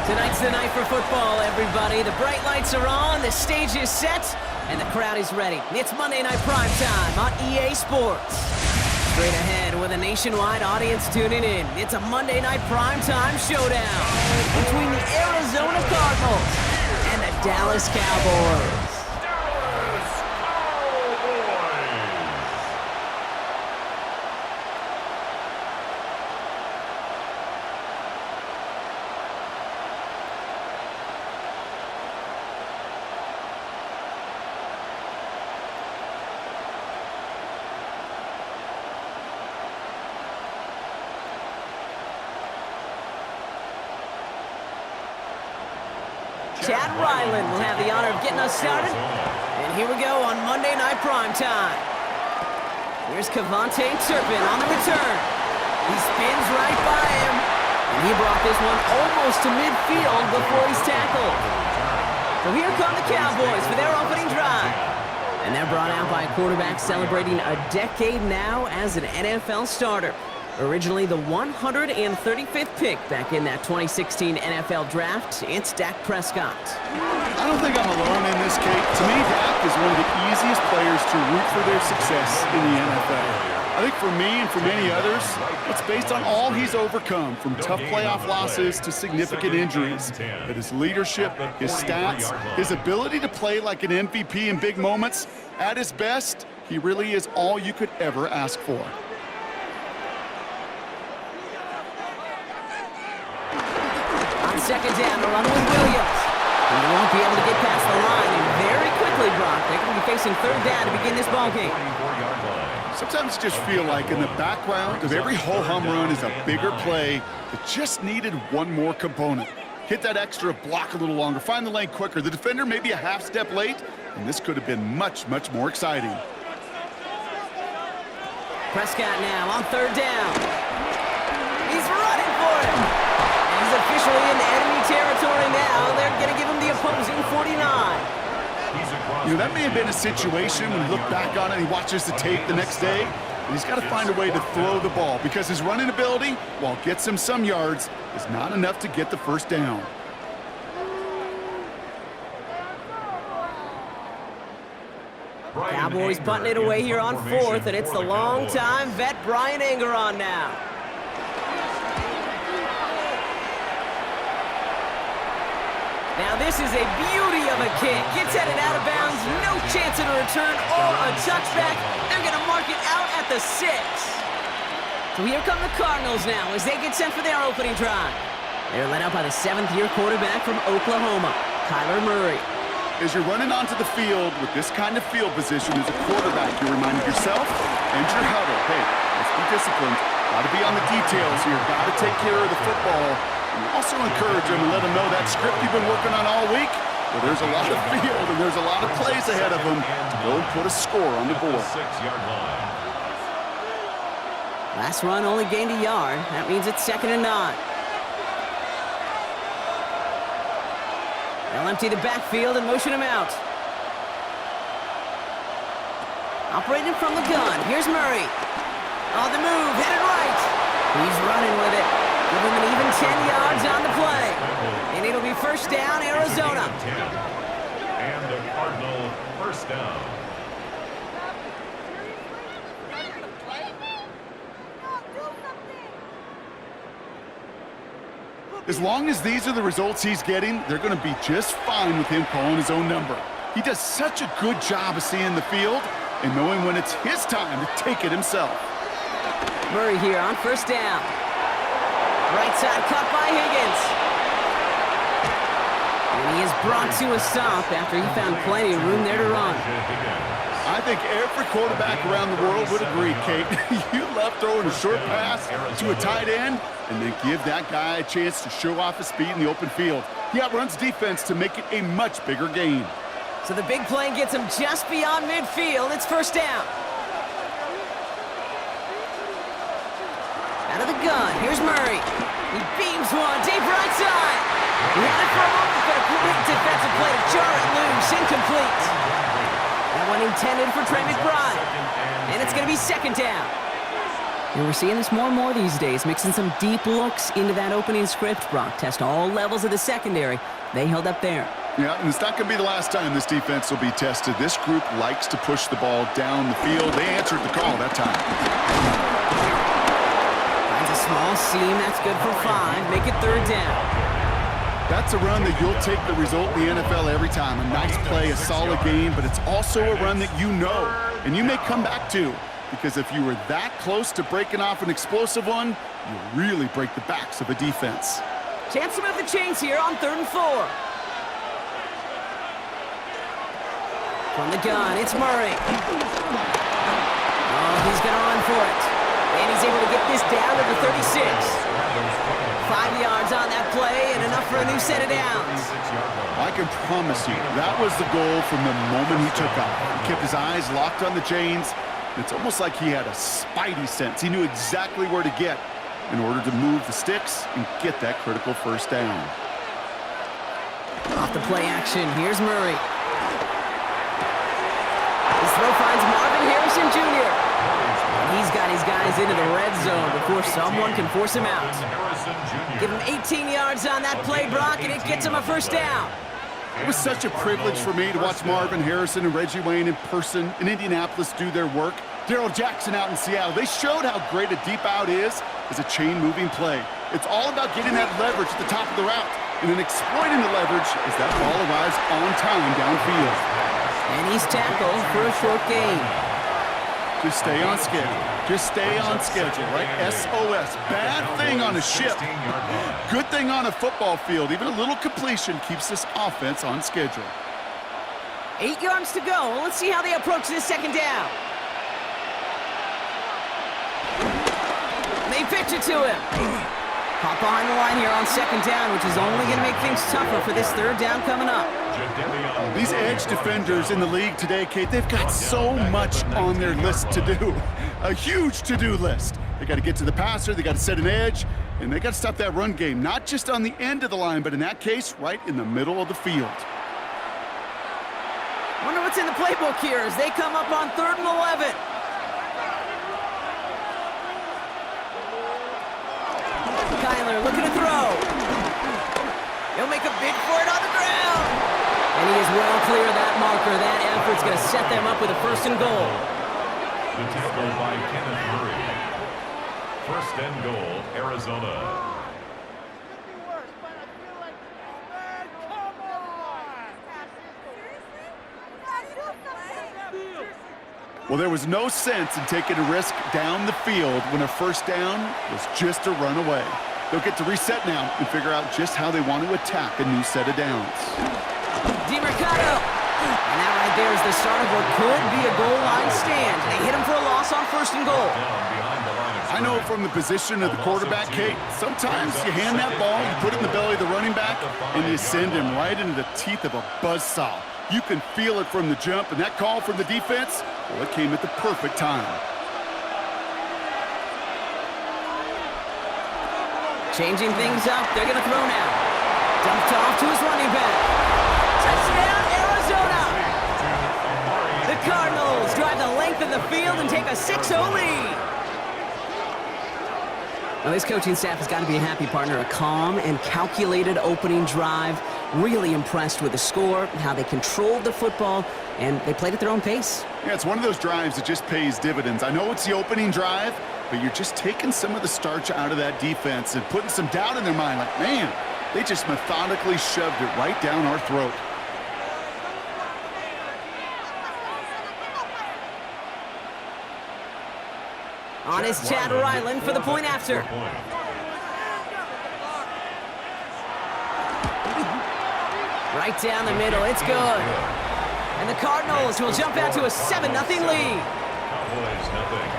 Tonight's the night for football, everybody. The bright lights are on, the stage is set, and the crowd is ready. It's Monday Night Primetime on EA Sports. Straight ahead with a nationwide audience tuning in. It's a Monday Night Primetime showdown between the Arizona Cardinals and the Dallas Cowboys. Chad Ryland will have the honor of getting us started. And here we go on Monday Night Primetime. Here's Cavante Turpin on the return. He spins right by him. And he brought this one almost to midfield before he's tackled. So here come the Cowboys for their opening drive. And they're brought out by a quarterback celebrating a decade now as an NFL starter. Originally the 135th pick back in that 2016 NFL Draft, it's Dak Prescott. I don't think I'm alone in this, Kate. To me, Dak is one of the easiest players to root for their success in the NFL. I think for me and for many others, it's based on all he's overcome, from tough playoff losses to significant injuries. But his leadership, his stats, his ability to play like an MVP in big moments, at his best, he really is all you could ever ask for. Second down to run with Williams. He won't be able to get past the line, and very quickly, Brock, they're going to be facing third down to begin this ballgame. Sometimes you just feel like in the background of every ho-hum run is a bigger play that just needed one more component. Hit that extra block a little longer, find the lane quicker. The defender may be a half step late, and this could have been much, much more exciting. Prescott now on third down. He's running for it. He's officially in enemy territory now. They're going to give him the opposing 49. You know, that may have been a situation when you look back on it and he watches the tape the next day, and he's got to find a way to throw the ball because his running ability, while it gets him some yards, is not enough to get the first down. Cowboys punting it away here on fourth, and it's the long-time vet Brian Anger on now. Now this is a beauty of a kick. Gets headed out of bounds, no chance of a return or a touchback. They're going to mark it out at the 6. So here come the Cardinals now as they get set for their opening drive. They're led out by the 7th-year quarterback from Oklahoma, Kyler Murray. As you're running onto the field with this kind of field position as a quarterback, you're reminding yourself and your huddle, hey, let's be disciplined. Got to be on the details here. Got to take care of the football. You also encourage them and let them know that script you've been working on all week, well, there's a lot of field and there's a lot of plays ahead of them to go and put a score on the board. Last run only gained a yard. That means it's 2nd and 9. They'll empty the backfield and motion him out. Operating from the gun, here's Murray. On the move, headed right. He's running with it. Give him an even 10 yards on the play. And it'll be first down, Arizona. And the Cardinal first down. As long as these are the results he's getting, they're going to be just fine with him calling his own number. He does such a good job of seeing the field and knowing when it's his time to take it himself. Murray here on first down. Right side cut by Higgins. And he is brought to a stop after he found plenty of room there to run. I think every quarterback around the world would agree, Kate. You love throwing a short pass to a tight end and then give that guy a chance to show off his speed in the open field. He outruns defense to make it a much bigger gain. So the big play gets him just beyond midfield. It's first down. Out of the gun, here's Murray. He beams one, deep right side. He had it for a moment, but a quick defensive play to jar it loose, incomplete. That one intended for Trey McBride. And it's going to be 2nd down. And we're seeing this more and more these days, mixing some deep looks into that opening script, Brock. Test all levels of the secondary. They held up there. Yeah, and it's not going to be the last time this defense will be tested. This group likes to push the ball down the field. They answered the call that time. Finds a small seam. That's good for 5. Make it 3rd down. That's a run that you'll take the result in the NFL every time. A nice play, a solid game, but it's also a run that you know and you may come back to, because if you were that close to breaking off an explosive one, you really break the backs of a defense. Chance to move the chains here on 3rd and 4. From the gun, it's Murray. Oh, he's going to run for it. And he's able to get this down to the 36. 5 yards on that play and enough for a new set of downs. I can promise you, that was the goal from the moment he took off. He kept his eyes locked on the chains. It's almost like he had a spidey sense. He knew exactly where to get in order to move the sticks and get that critical 1st down. Off the play action, here's Murray. His throw finds Marvin Harrison Jr. And he's got his guys into the red zone before someone can force him out. Give him 18 yards on that play, Brock, and it gets him a 1st down. It was such a privilege for me to watch Marvin Harrison and Reggie Wayne in person in Indianapolis do their work. Darrell Jackson out in Seattle. They showed how great a deep out is as a chain-moving play. It's all about getting that leverage at the top of the route and then exploiting the leverage as that ball arrives on time downfield. And he's tackled for a short gain. Just stay on schedule. Just stay on schedule, right? SOS. Bad thing on a ship. Good thing on a football field. Even a little completion keeps this offense on schedule. 8 yards to go. Let's see how they approach this 2nd down. They pitch it to him. Pop behind the line here on 2nd down, which is only going to make things tougher for this 3rd down coming up. These edge defenders in the league today, Kate, they've got so much on their list to do. A huge to-do list. They got to get to the passer, they got to set an edge, and they got to stop that run game, not just on the end of the line, but in that case, right in the middle of the field. Wonder what's in the playbook here as they come up on 3rd and 11. Kyler looking to throw. He'll make a bid for it on the ground. And he is well clear of that marker. That effort's going to set them up with a 1st and goal. The tackle by Kenneth Murray. 1st and goal, Arizona. Well, there was no sense in taking a risk down the field when a 1st down was just a run away. They'll get to reset now and figure out just how they want to attack a new set of downs. DeMercado. And that right there is the start of what could be a goal line stand. They hit him for a loss on 1st and goal. I know from the position of the quarterback, Kate, sometimes you hand that ball, you put it in the belly of the running back, and you send him right into the teeth of a buzzsaw. You can feel it from the jump, and that call from the defense, well, it came at the perfect time. Changing things up. They're going to throw now. Dumped off to his running back. Touchdown, Arizona! The Cardinals drive the length of the field and take a 6-0 lead. Well, this coaching staff has got to be a happy partner. A calm and calculated opening drive. Really impressed with the score, how they controlled the football, and they played at their own pace. Yeah, it's one of those drives that just pays dividends. I know it's the opening drive, but you're just taking some of the starch out of that defense and putting some doubt in their mind. Like, man, they just methodically shoved it right down our throat. On is Chad Ryland for the point after. Right down the middle, it's good. And the Cardinals will jump out to a 7-0 lead. Cowboys, nothing.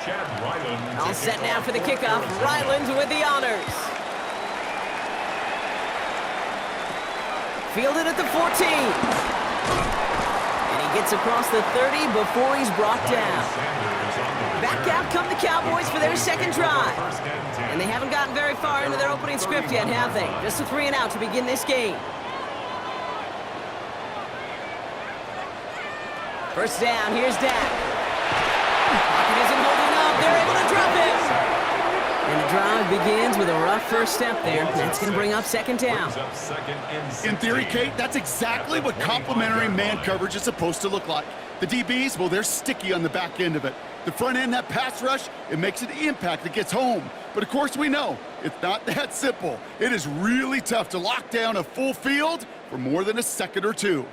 Chad Ryland. All set now for the kickoff. Ryland with the honors. Fielded at the 14. And he gets across the 30 before he's brought down. Back out come the Cowboys for their 2nd drive. And they haven't gotten very far into their opening script yet, have they? Just a 3 and out to begin this game. First down, here's Dak. Pocket isn't holding up. They're able to drop him. And the drive begins with a rough first step there. That's going to bring up second down. In theory, Kate, that's exactly what complementary man coverage is supposed to look like. The DBs, well, they're sticky on the back end of it. The front end, that pass rush, it makes an impact that gets home. But of course we know, it's not that simple. It is really tough to lock down a full field for more than a second or two.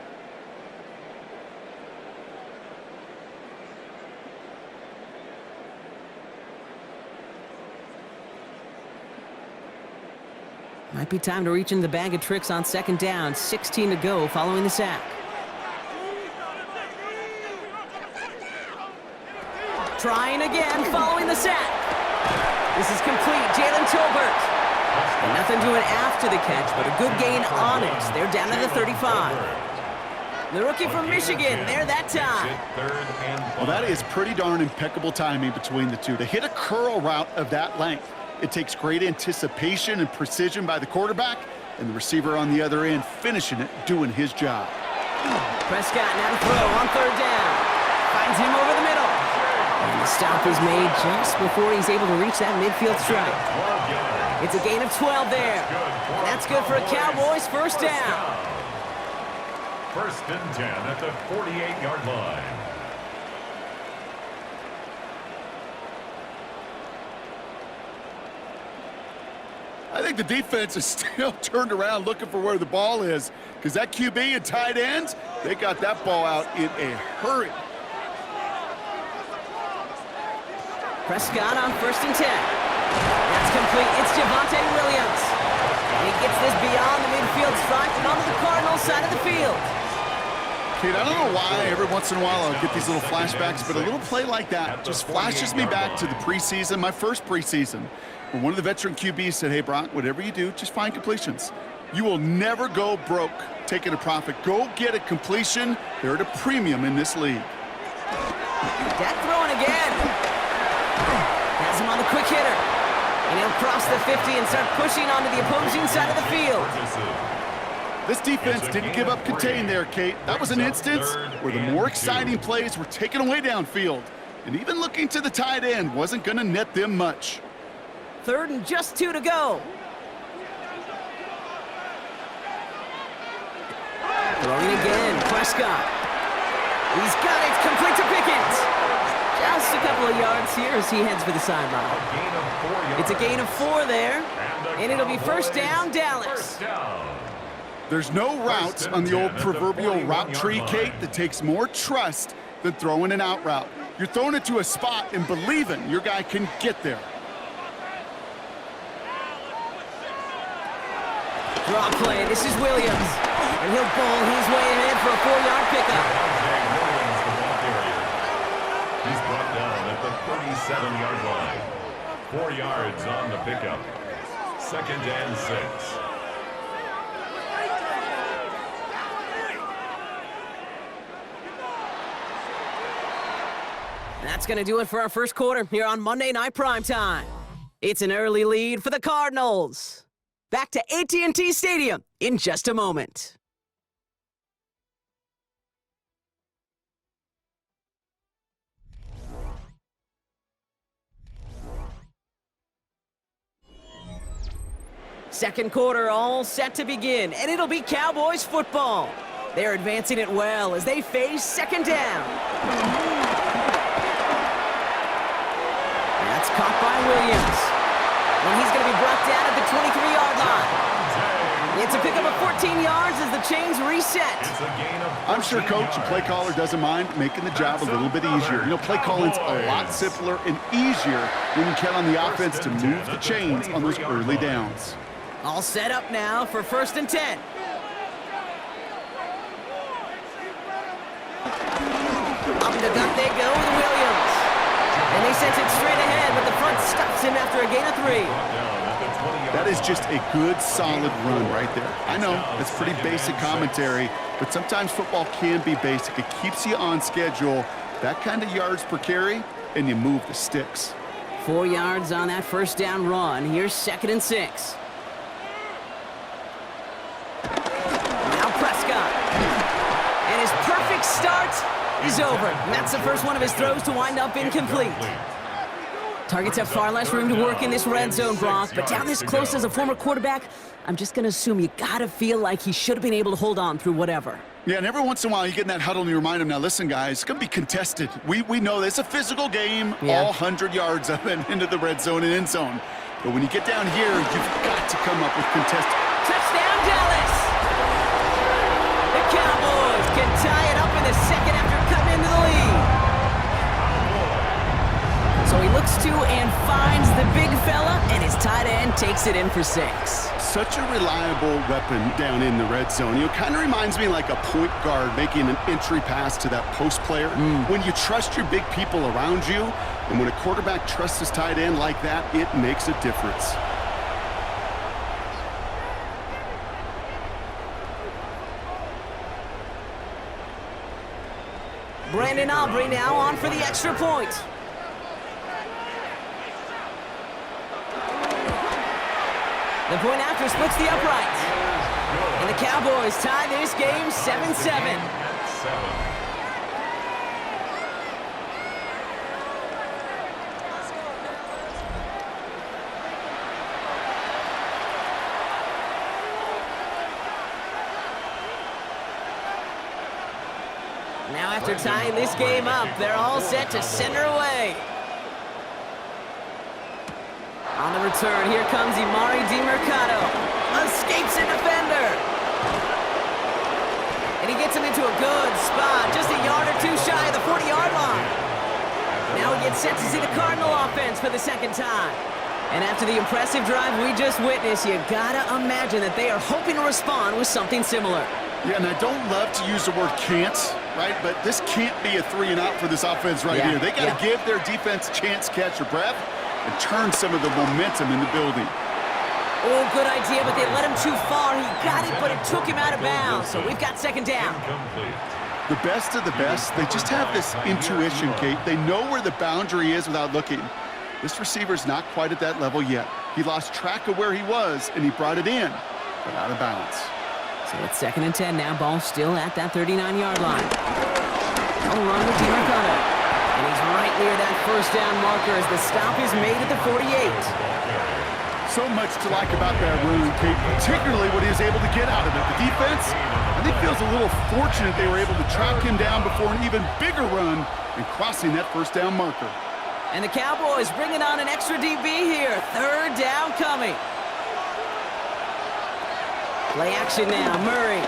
Might be time to reach into the bag of tricks on second down. 16 to go following the sack. Trying again following the sack. This is complete. Jalen Tolbert. And nothing doing after the catch, but a good gain on it. They're down to the 35. The rookie from Michigan, there that time. Well, that is pretty darn impeccable timing between the two. To hit a curl route of that length, it takes great anticipation and precision by the quarterback, and the receiver on the other end finishing it, doing his job. Prescott now to throw on third down. Finds him over the middle. And the stop is made just before he's able to reach that midfield strike. It's a gain of 12 there. And that's good for a Cowboys first down. First and 10 at the 48-yard line. I think the defense is still turned around looking for where the ball is, because that QB and tight ends, they got that ball out in a hurry. Prescott on first and 10. That's complete. It's Javonte Williams. And he gets this beyond the midfield stripe and onto the Cardinals side of the field. Kate, I don't know why every once in a while I'll get these little flashbacks, but a little play like that just flashes me back to the preseason, my first preseason, when one of the veteran QBs said, hey, Brock, whatever you do, just find completions. You will never go broke taking a profit. Go get a completion. They're at a premium in this league. Dak throwing again. Has him on the quick hitter. And he'll cross the 50 and start pushing onto the opposing side of the field. This defense didn't give up contain there, Kate. That was an instance where the more exciting plays were taken away downfield. And even looking to the tight end wasn't going to net them much. Third and just 2 to go. Throwing again, Prescott. He's got it, complete to Pickens. Just a couple of yards here as he heads for the sideline. It's a gain of 4 there, and it'll be first down, Dallas. There's no route on the old proverbial route tree, Kate, that takes more trust than throwing an out route. You're throwing it to a spot and believing your guy can get there. Draw play, this is Williams. And he'll bowl his way ahead for a 4-yard pickup. He's brought down at the 37-yard line. 4 yards on the pickup. Second and 6. That's going to do it for our first quarter here on Monday Night Primetime. It's an early lead for the Cardinals. Back to AT&T Stadium in just a moment. Second quarter all set to begin, and it'll be Cowboys football. They're advancing it well as they face second down. That's caught by Williams. And he's going to be brought down at the 23-yard line. It's a pickup of 14 yards as the chains reset. I'm sure coach and play caller doesn't mind making the job a little bit easier. You know, play calling's a lot simpler and easier when you count on the offense to move the chains on those early downs. All set up now for first and 10. Up the gut they go with Williams. And they sent it straight ahead, but the front stops him after a gain of 3. That is just a good, solid run right there. I know, it's pretty basic commentary, but sometimes football can be basic. It keeps you on schedule, that kind of yards per carry, and you move the sticks. 4 yards on that first down run. Here's second and 6. Now Prescott. And his perfect start is over. And that's the first one of his throws to wind up incomplete. Targets have far less room to work in this red zone, Bronx, but down this close as a former quarterback, I'm just going to assume you got to feel like he should have been able to hold on through whatever. Yeah, and every once in a while you get in that huddle and you remind him, now listen, guys, it's going to be contested. We know this. It's a physical game, all 100 yards up and into the red zone and end zone. But when you get down here, you've got to come up with contested. Touchdown, Dallas! The Cowboys can tie it up in the second after cutting into the lead. So he looks to and finds the big fella, and his tight end takes it in for 6. Such a reliable weapon down in the red zone. You know, kind of reminds me like a point guard making an entry pass to that post player. When you trust your big people around you, and when a quarterback trusts his tight end like that, it makes a difference. Brandon Aubrey now on for the extra point. The point after splits the upright. And the Cowboys tie this game 7-7. Now after tying this game up, they're all set to send her away. On the return, here comes Imari DiMercado. Escapes a defender. And he gets him into a good spot, just a yard or two shy of the 40-yard line. Now he gets set to see the Cardinal offense for the second time. And after the impressive drive we just witnessed, you gotta imagine that they are hoping to respond with something similar. Yeah, and I don't love to use the word can't, right? But this can't be a 3-and-out for this offense right here. They got to give their defense a chance to catch their breath and turn some of the momentum in the building. Oh, good idea, but they let him too far. He got it, but it took him out of bounds. So we've got second down. The best of the best, they just have this intuition, Kate. They know where the boundary is without looking. This receiver's not quite at that level yet. He lost track of where he was, and he brought it in, but out of bounds. So it's 2nd and 10 now. Ball still at that 39-yard line. No run with DiMercado. And he's right near that first down marker as the stop is made at the 48. So much to like about that run, Kate, particularly what he was able to get out of it. The defense, I think, feels a little fortunate they were able to track him down before an even bigger run and crossing that first down marker. And the Cowboys bringing on an extra DB here. 3rd down coming. Play action now, Murray.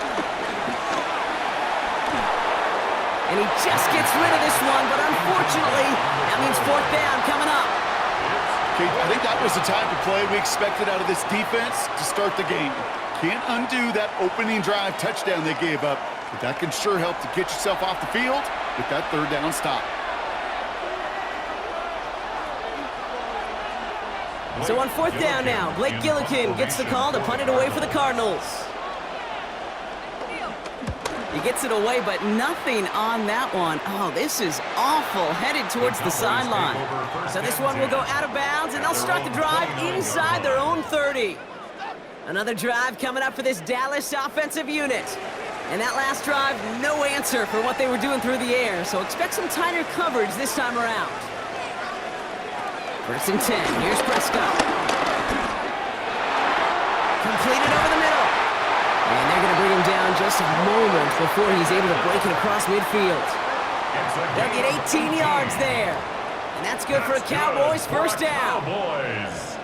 And he just gets rid of this one, but unfortunately, that means 4th down coming up. Okay, I think that was the type of play we expected out of this defense to start the game. Can't undo that opening drive touchdown they gave up, but that can sure help to get yourself off the field with that 3rd down stop. So on 4th down now, Blake Gillikin gets the call to punt it away for the Cardinals. He gets it away, but nothing on that one. Oh, this is awful, headed towards the sideline. So this one will go out of bounds, and they'll start the drive inside their own 30. Another drive coming up for this Dallas offensive unit. And that last drive, no answer for what they were doing through the air, so expect some tighter coverage this time around. 1st and 10, here's Prescott. Completed over the middle. And they're going to bring him down just a moment before he's able to break it across midfield. They'll get 18 yards there. And that's good for a Cowboys first down. Cowboys.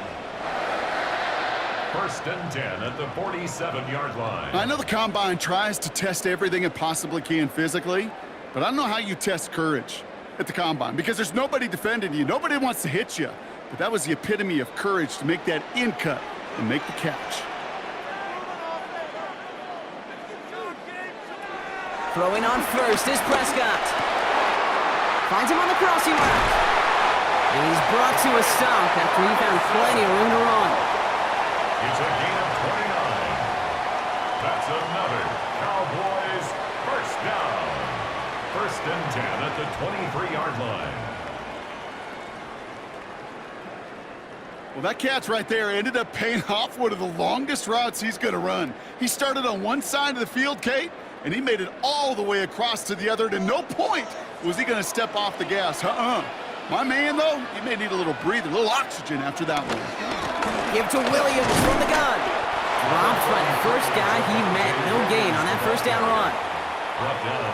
1st and 10 at the 47-yard line. I know the Combine tries to test everything it possibly can physically, but I don't know how you test courage at the Combine, because there's nobody defending you. Nobody wants to hit you. But that was the epitome of courage to make that in cut and make the catch. Throwing on first is Prescott. Finds him on the crossing route. And he's brought to a stop after he found plenty of room to run. It's a gain of 29. That's another Cowboys first down. 1st and 10 at the 23-yard line. Well, that catch right there ended up paying off one of the longest routes he's going to run. He started on one side of the field, Kate, and he made it all the way across to the other, and at no point was he going to step off the gas. My man, though, he may need a little breather, a little oxygen after that one. Give to Williams from the gun. Dropped by the first guy he met. No gain on that first down run.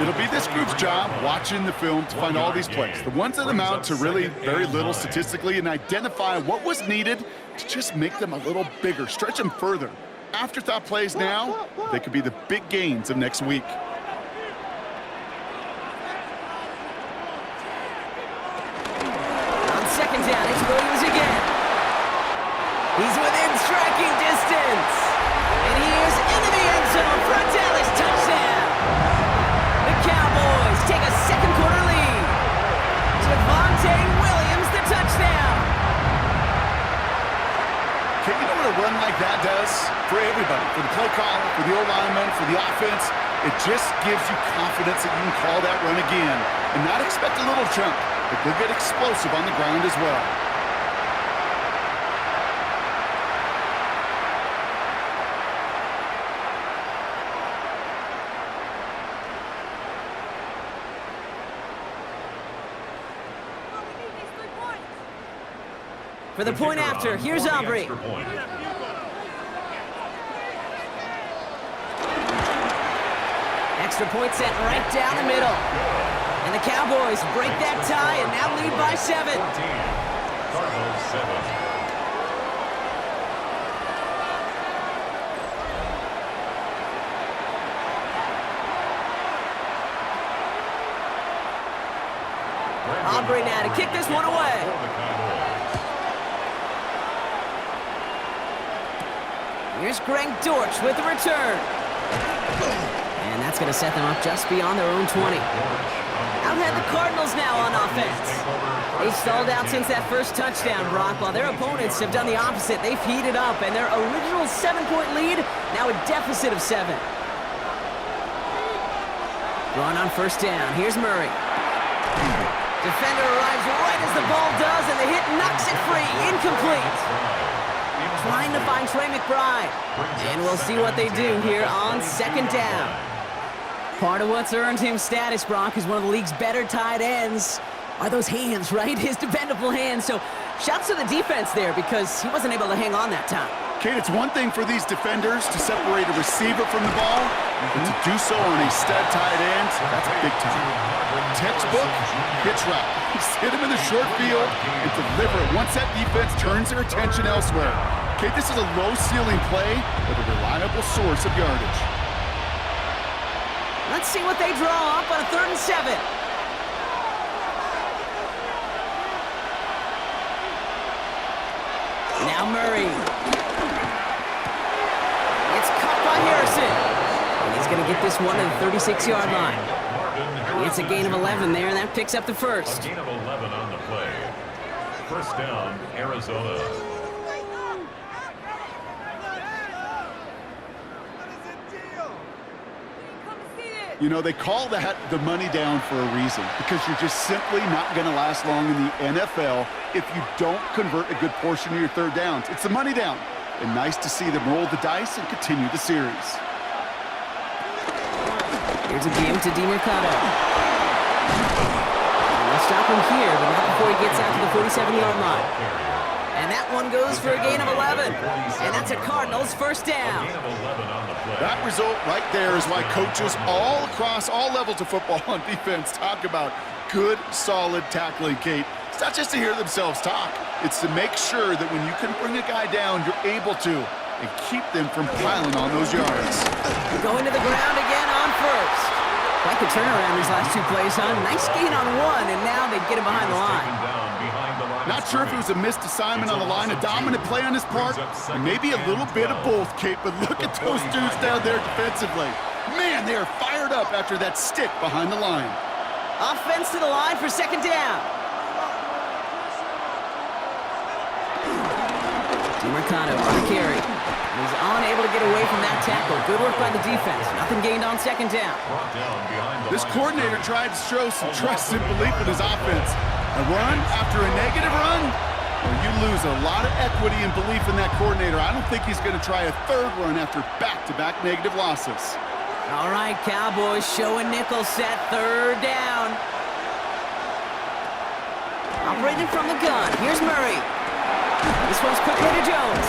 It'll be this group's job watching the film to find all these plays, the ones that amount to really very little statistically, and identify what was needed to just make them a little bigger, stretch them further. Afterthought plays now, they could be the big gains of next week. On second down, it's Williams again. He's within striking distance. And he is into the end zone for a Dallas touchdown. The Cowboys take a second quarter lead. Javonte Williams, the touchdown. Okay, you know what a run like that does? For everybody, for the play caller, for the O-lineman, for the offense, it just gives you confidence that you can call that run again and not expect a little chunk, but they'll get explosive on the ground as well. For the point after, here's Aubrey. Extra point set right down the middle. And the Cowboys break that tie and now lead by 7. Cardinals 7. Aubrey now to kick this one away. Here's Greg Dortch with the return. And that's going to set them up just beyond their own 20. Out ahead the Cardinals now on offense. They've stalled out since that first touchdown, Brock, while their opponents have done the opposite. They've heated up, and their original 7-point lead, now a deficit of 7. Run on first down. Here's Murray. Defender arrives right as the ball does, and the hit knocks it free. Incomplete. Trying to find Trey McBride. And we'll see what they do here on second down. Part of what's earned him status, Brock, is one of the league's better tight ends. Are those hands, right? His dependable hands. So shouts to the defense there because he wasn't able to hang on that time. Kate, it's one thing for these defenders to separate a receiver from the ball, but to do so on a stud tight end, that's big time. Textbook, pitch route. Just hit him in the short field and deliver it once that defense turns their attention elsewhere. Kate, this is a low-ceiling play, but a reliable source of yardage. Let's see what they draw up on a 3rd and 7. Now Murray. It's caught by Harrison. And he's going to get this one to the 36-yard line. It's a gain of 11 there, and that picks up the first. A gain of 11 on the play. First down, Arizona. You know, they call that the money down for a reason, because you're just simply not going to last long in the NFL if you don't convert a good portion of your third downs. It's the money down. And nice to see them roll the dice and continue the series. Here's a game to DeMercado. They'll stop him here, but not before he gets out to the 47-yard line. And that one goes for a gain of 11. And that's a Cardinals first down. That result right there is why coaches all across all levels of football on defense talk about good, solid tackling, Kate. It's not just to hear themselves talk. It's to make sure that when you can bring a guy down, you're able to, and keep them from piling on those yards. Going to the ground again on first. Quite the turnaround these last 2 plays, huh? Nice gain on 1, and now they get him behind the line. Not sure if it was a missed assignment on the line, a dominant play on his part, and maybe a little bit of both, Kate, but look at those dudes down there defensively. Man, they are fired up after that stick behind the line. Offense to the line for second down. DeMercado on the carry. He's unable to get away from that tackle. Good work by the defense. Nothing gained on second down. This coordinator tried to show some trust and belief in his offense. A run after a negative run, well, you lose a lot of equity and belief in that coordinator. I don't think he's going to try a 3rd run after back-to-back negative losses. All right, Cowboys showing nickel set, third down. Operating from the gun, here's Murray. This one's quickly to Jones.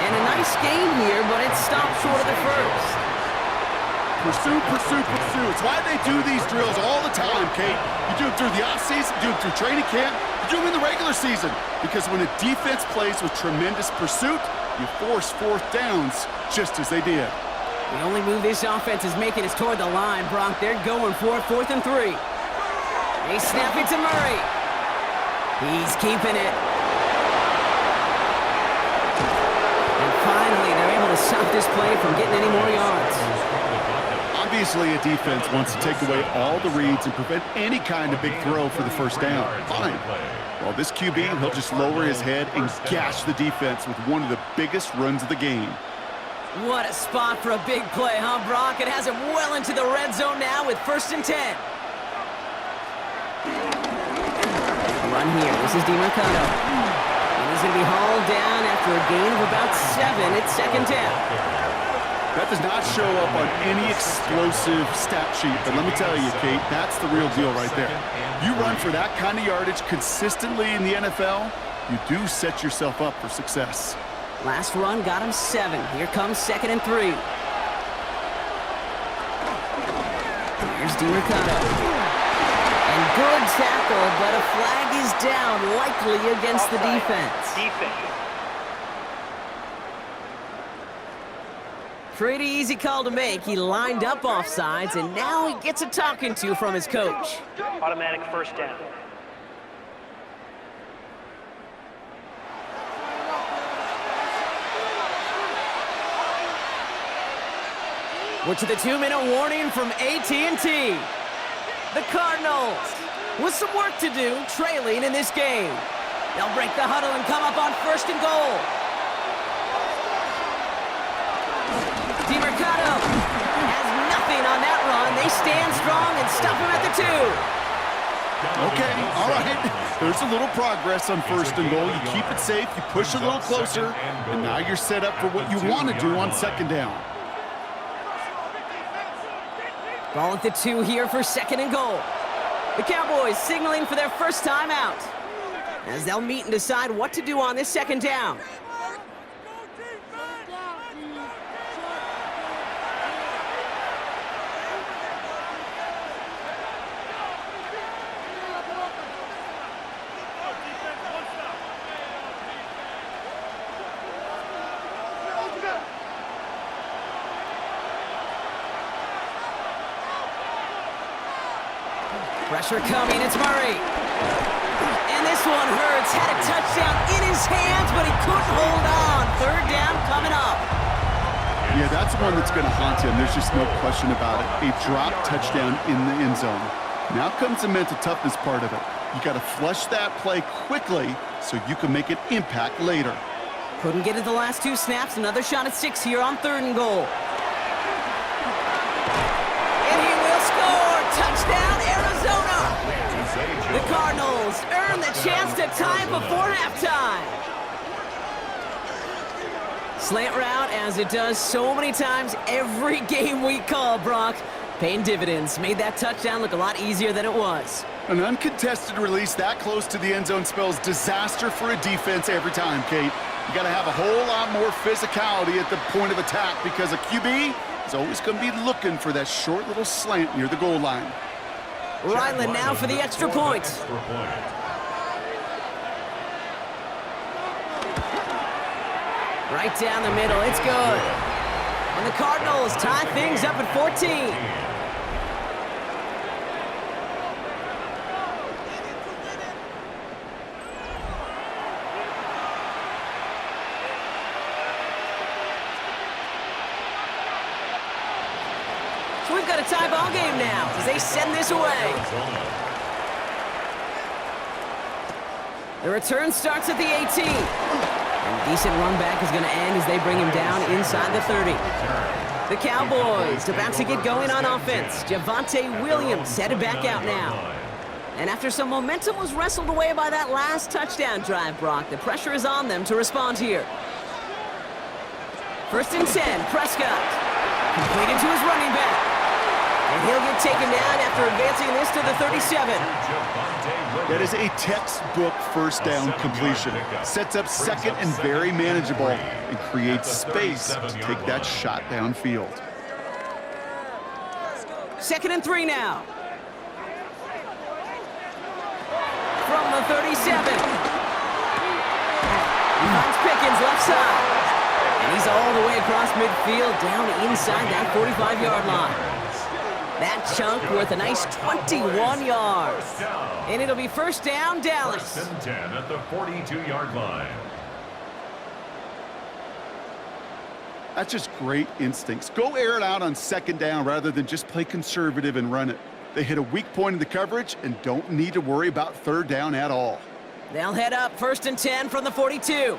And a nice gain here, but it stopped short of the first. Pursue, pursue, pursue. It's why they do these drills all the time, Kate. You do them through the offseason, you do them through training camp, you do them in the regular season. Because when a defense plays with tremendous pursuit, you force fourth downs just as they did. The only move this offense is making is toward the line, Brock. They're going for it, 4th and 3. They snap it to Murray. He's keeping it. And finally, they're able to stop this play from getting any more yards. Obviously, a defense wants to take away all the reads and prevent any kind of big throw for the first down. Fine. Well, this QB, he'll just lower his head and gash the defense with one of the biggest runs of the game. What a spot for a big play, huh, Brock? It has him well into the red zone now with 1st and 10. Run here. This is DiMercato. And he's going to be hauled down after a gain of about 7. It's 2nd down. That does not show up on any explosive stat sheet, but let me tell you, Kate, that's the real deal right there. You run for that kind of yardage consistently in the NFL, you do set yourself up for success. Last run got him 7. Here comes 2nd and 3. Here's DiMercato. And good tackle, but a flag is down, likely against the defense. Pretty easy call to make. He lined up offsides, and now he gets a talking to from his coach. Automatic 1st down. We're to the 2-minute warning from AT&T. The Cardinals, with some work to do, trailing in this game. They'll break the huddle and come up on 1st and goal. DiMercato has nothing on that run. They stand strong and stop him at the 2. Okay, all right. There's a little progress on 1st and goal. You keep it safe, you push a little closer, and now you're set up for what you want to do on 2nd down. Ball at the 2 here for 2nd and goal. The Cowboys signaling for their first time out, as they'll meet and decide what to do on this 2nd down. Pressure coming, it's Murray. And this one hurts. Had a touchdown in his hands, but he couldn't hold on. 3rd down coming up. Yeah, that's one that's going to haunt him. There's just no question about it. A drop touchdown in the end zone. Now comes the mental toughness part of it. You got to flush that play quickly so you can make an impact later. Couldn't get it the last 2 snaps. Another shot at 6 here on 3rd and goal. And he will score. Touchdown, Arizona. The Cardinals earn the chance to tie before halftime. Slant route, as it does so many times every game we call, Brock. Paying dividends. Made that touchdown look a lot easier than it was. An uncontested release that close to the end zone spells disaster for a defense every time, Kate. You got to have a whole lot more physicality at the point of attack because a QB is always going to be looking for that short little slant near the goal line. Ryland now for the extra point. Right down the middle, it's good. And the Cardinals tie things up at 14. So we've got a tie ball game now as they send this away. The return starts at the 18. And a decent run back is going to end as they bring him down inside the 30. The Cowboys about to get going on offense. Javonte Williams headed back out now. And after some momentum was wrestled away by that last touchdown drive, Brock, the pressure is on them to respond here. 1st and 10, Prescott. Completed to his running back. And he'll get taken down after advancing this to the 37. That is a textbook first down completion. Sets up second and very manageable and creates space to take that shot downfield. 2nd and 3 now. From the 37. He finds Pickens left side. And he's all the way across midfield down inside that 45-yard line. That chunk worth a nice 21 yards. And it'll be first down, Dallas. 1st and 10 at the 42-yard line. That's just great instincts. Go air it out on 2nd down rather than just play conservative and run it. They hit a weak point in the coverage and don't need to worry about 3rd down at all. They'll head up 1st and 10 from the 42.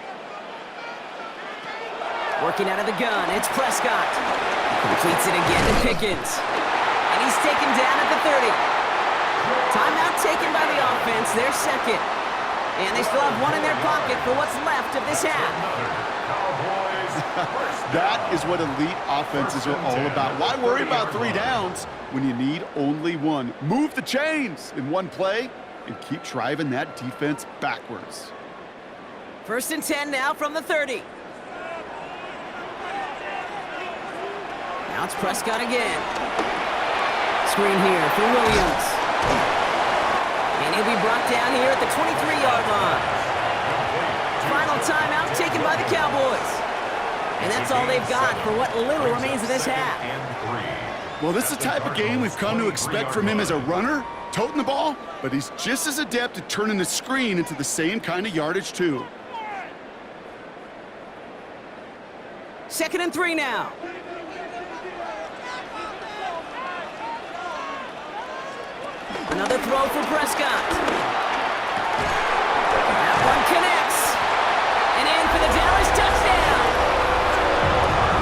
Working out of the gun, it's Prescott. Completes it again to Pickens. And he's taken down at the 30. Timeout taken by the offense, their second. And they still have one in their pocket for what's left of this half. That is what elite offenses are all about. Why worry about 3 downs when you need only one? Move the chains in one play and keep driving that defense backwards. 1st and 10 now from the 30. Now it's Prescott again. Screen here for Williams. And he'll be brought down here at the 23-yard line. Final timeout taken by the Cowboys. And that's all they've got for what little remains of this half. Well, this is the type of game we've come to expect from him as a runner, toting the ball, but he's just as adept at turning the screen into the same kind of yardage, too. 2nd and 3 now. Another throw for Prescott. That one connects. And in for the Dallas touchdown.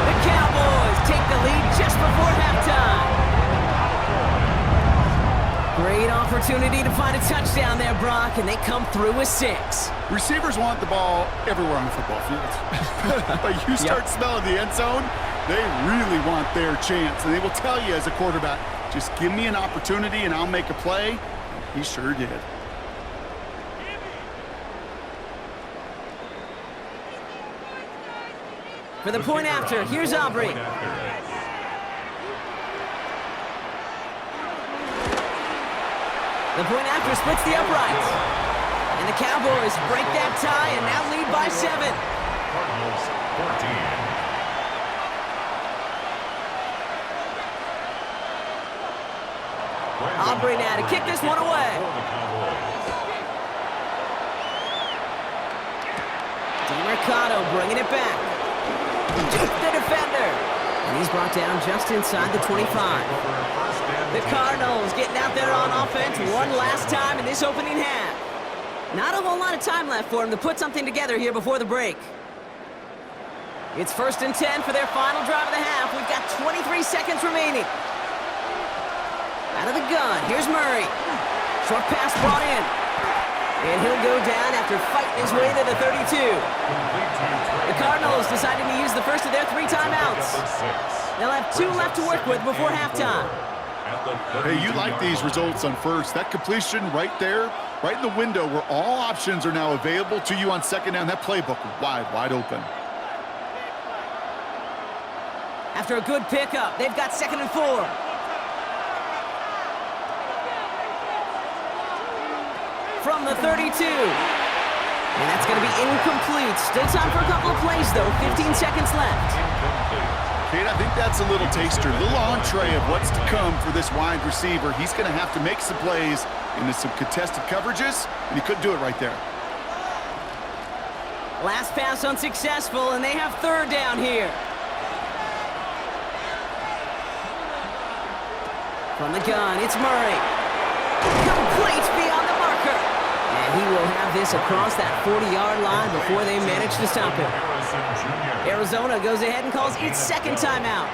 The Cowboys take the lead just before halftime. Great opportunity to find a touchdown there, Brock, and they come through with 6. Receivers want the ball everywhere on the football field. But you start smelling the end zone, they really want their chance. And they will tell you as a quarterback, just give me an opportunity and I'll make a play. He sure did. For the point after, here's Aubrey. The point after splits the uprights. And the Cowboys break that tie and now lead by 7. Cardinals 14. Aubrey now to kick this one away. DeMarcado bringing it back. Deep the defender. And he's brought down just inside the 25. The Cardinals getting out there on offense one last time in this opening half. Not a whole lot of time left for them to put something together here before the break. It's 1st and 10 for their final drive of the half. We've got 23 seconds remaining. Out of the gun, here's Murray. Short pass brought in. And he'll go down after fighting his way to the 32. The Cardinals decided to use the first of their 3 timeouts. They'll have 2 left to work with before halftime. Hey, you like these results on first. That completion right there, right in the window where all options are now available to you on 2nd down. That playbook wide open. After a good pickup, they've got 2nd and 4. From the 32. And that's going to be incomplete. Still time for a couple of plays, though. 15 seconds left. Kate, I think that's a little taster, a little entree of what's to come for this wide receiver. He's going to have to make some plays into some contested coverages, and he couldn't do it right there. Last pass unsuccessful, and they have 3rd down here. From the gun, it's Murray. Complete beyond the marker. And he will have this across that 40-yard line before they manage to stop him. Arizona goes ahead and calls its 2nd timeout.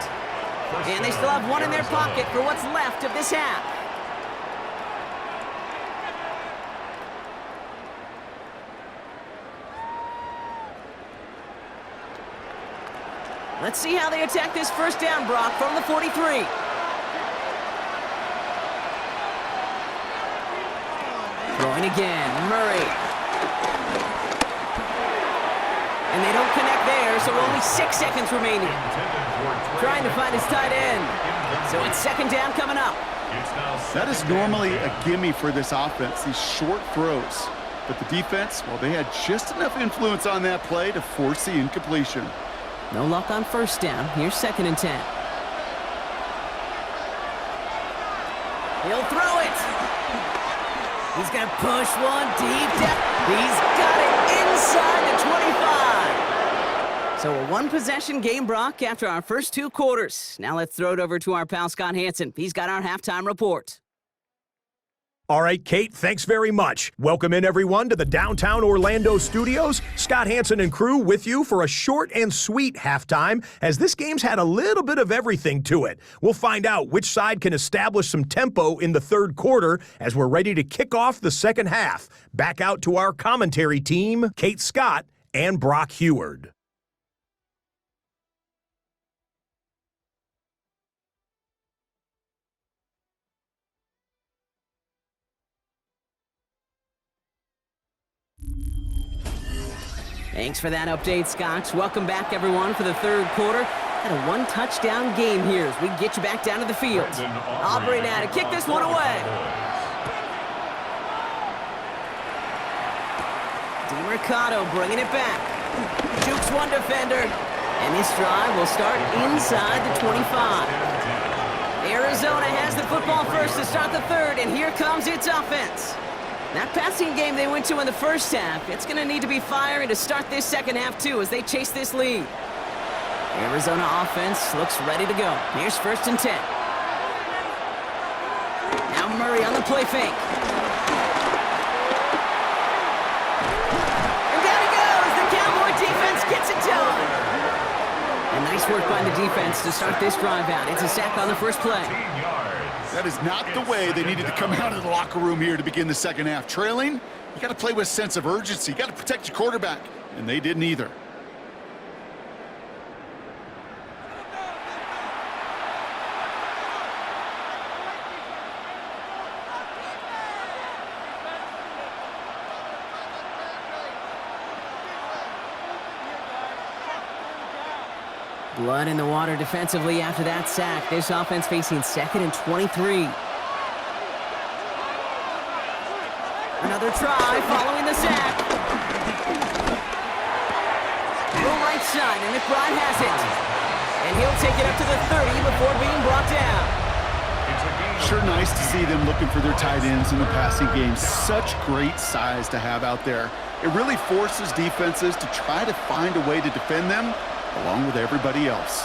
And they still have 1 in their pocket for what's left of this half. Let's see how they attack this first down, Brock, from the 43. Throwing again, Murray. And they don't connect there, so only 6 seconds remaining. Trying to find his tight end. So it's second down coming up. That is normally a gimme for this offense, these short throws. But the defense, well, they had just enough influence on that play to force the incompletion. No luck on first down. Here's second and 10. He'll throw it. He's going to push one deep down. He's got it inside the 25. So a one-possession game, Brock, after our first 2 quarters. Now let's throw it over to our pal Scott Hansen. He's got our halftime report. All right, Kate, thanks very much. Welcome in, everyone, to the downtown Orlando studios. Scott Hansen and crew with you for a short and sweet halftime, as this game's had a little bit of everything to it. We'll find out which side can establish some tempo in the third quarter as we're ready to kick off the second half. Back out to our commentary team, Kate Scott and Brock Heward. Thanks for that update, Scott. Welcome back, everyone, for the third quarter. Had a one-touchdown game here as we get you back down to the field. Aubrey now to kick this one away. DiMercato bringing it back. Jukes one defender. And this drive will start inside the 25. Arizona has the football first to start the third, and here comes its offense. That passing game they went to in the first half, it's going to need to be firing to start this second half, too, as they chase this lead. Arizona offense looks ready to go. Here's first and 10. Now Murray on the play fake. And down he goes! The Cowboy defense gets it done! And nice work by the defense to start this drive out. It's a sack on the first play. That is not the way they needed to come out of the locker room here to begin the second half. Trailing, you got to play with a sense of urgency. You got to protect your quarterback, and they didn't either. Blood in the water defensively after that sack. This offense facing second and 23. Another try following the sack. Go right side, and McBride has it. And he'll take it up to the 30 before being brought down. Sure nice to see them looking for their tight ends in the passing game. Such great size to have out there. It really forces defenses to try to find a way to defend them along with everybody else.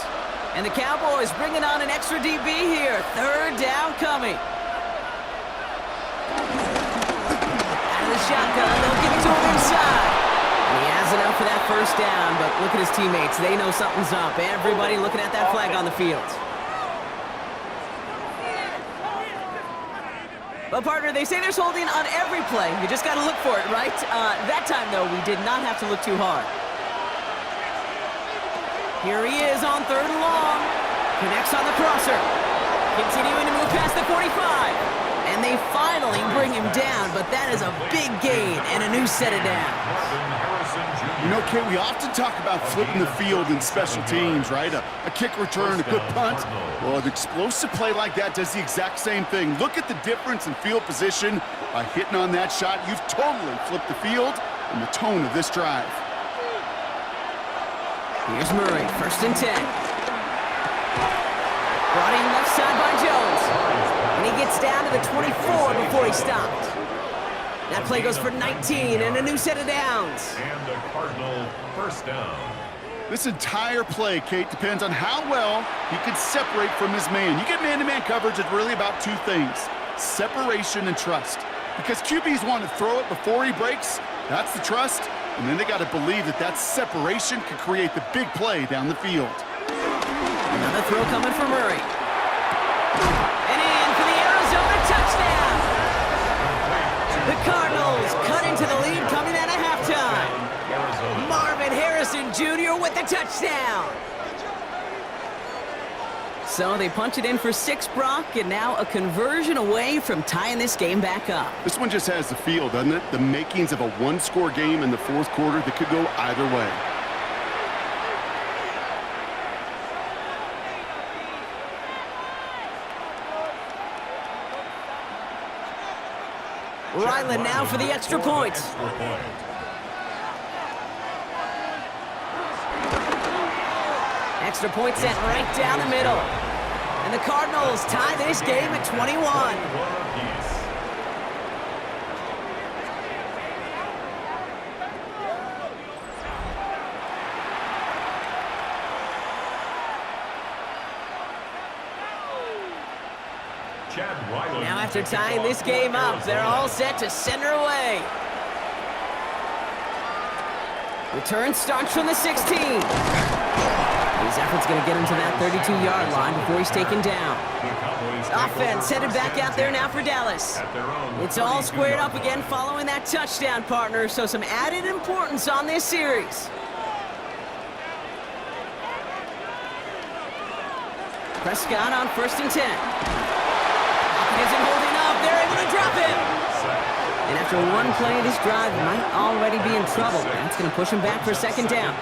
And the Cowboys bringing on an extra DB here. Third down coming. Out of the shotgun, they'll give it to him inside. And he has enough for that first down, but look at his teammates. They know something's up. Everybody looking at that flag on the field. But, partner, they say there's holding on every play. You just got to look for it, right? That time, though, we did not have to look too hard. Here he is on third and long. Connects on the crosser. Continuing to move past the 45. And they finally bring him down, but that is a big gain and a new set of downs. You know, Kate, we often talk about flipping the field in special teams, right? A kick return, a good punt. Well, an explosive play like that does the exact same thing. Look at the difference in field position. By hitting on that shot, you've totally flipped the field and the tone of this drive. Here's Murray, first and 10. Brought in left side by Jones. And he gets down to the 24 before he stopped. That play goes for 19 and a new set of downs. And a Cardinal first down. This entire play, Kate, depends on how well he can separate from his man. You get man-to-man coverage, it's really about two things: separation and trust. Because QBs want to throw it before he breaks, that's the trust. And then they got to believe that that separation can create the big play down the field. Another throw coming for Murray. And in for the Arizona touchdown. The Cardinals cut into the lead coming out of halftime. Marvin Harrison Jr. with the touchdown. So they punch it in for 6, Brock, and now a conversion away from tying this game back up. This one just has the feel, doesn't it? The makings of a one-score game in the fourth quarter that could go either way. Ryland now for the extra point. Extra point sent right down the middle. And the Cardinals tie this game at 21. Now after tying this game up, they're all set to send her away. Return starts from the 16. His effort's going to get him to that 32-yard line before he's taken down. Offense headed back out there now for Dallas. It's all squared up again following that touchdown, partner, so some added importance on this series. Prescott on 1st and 10. Isn't holding up. They're able to drop him. And after one play of this drive, he might already be in trouble. That's going to push him back for 2nd down.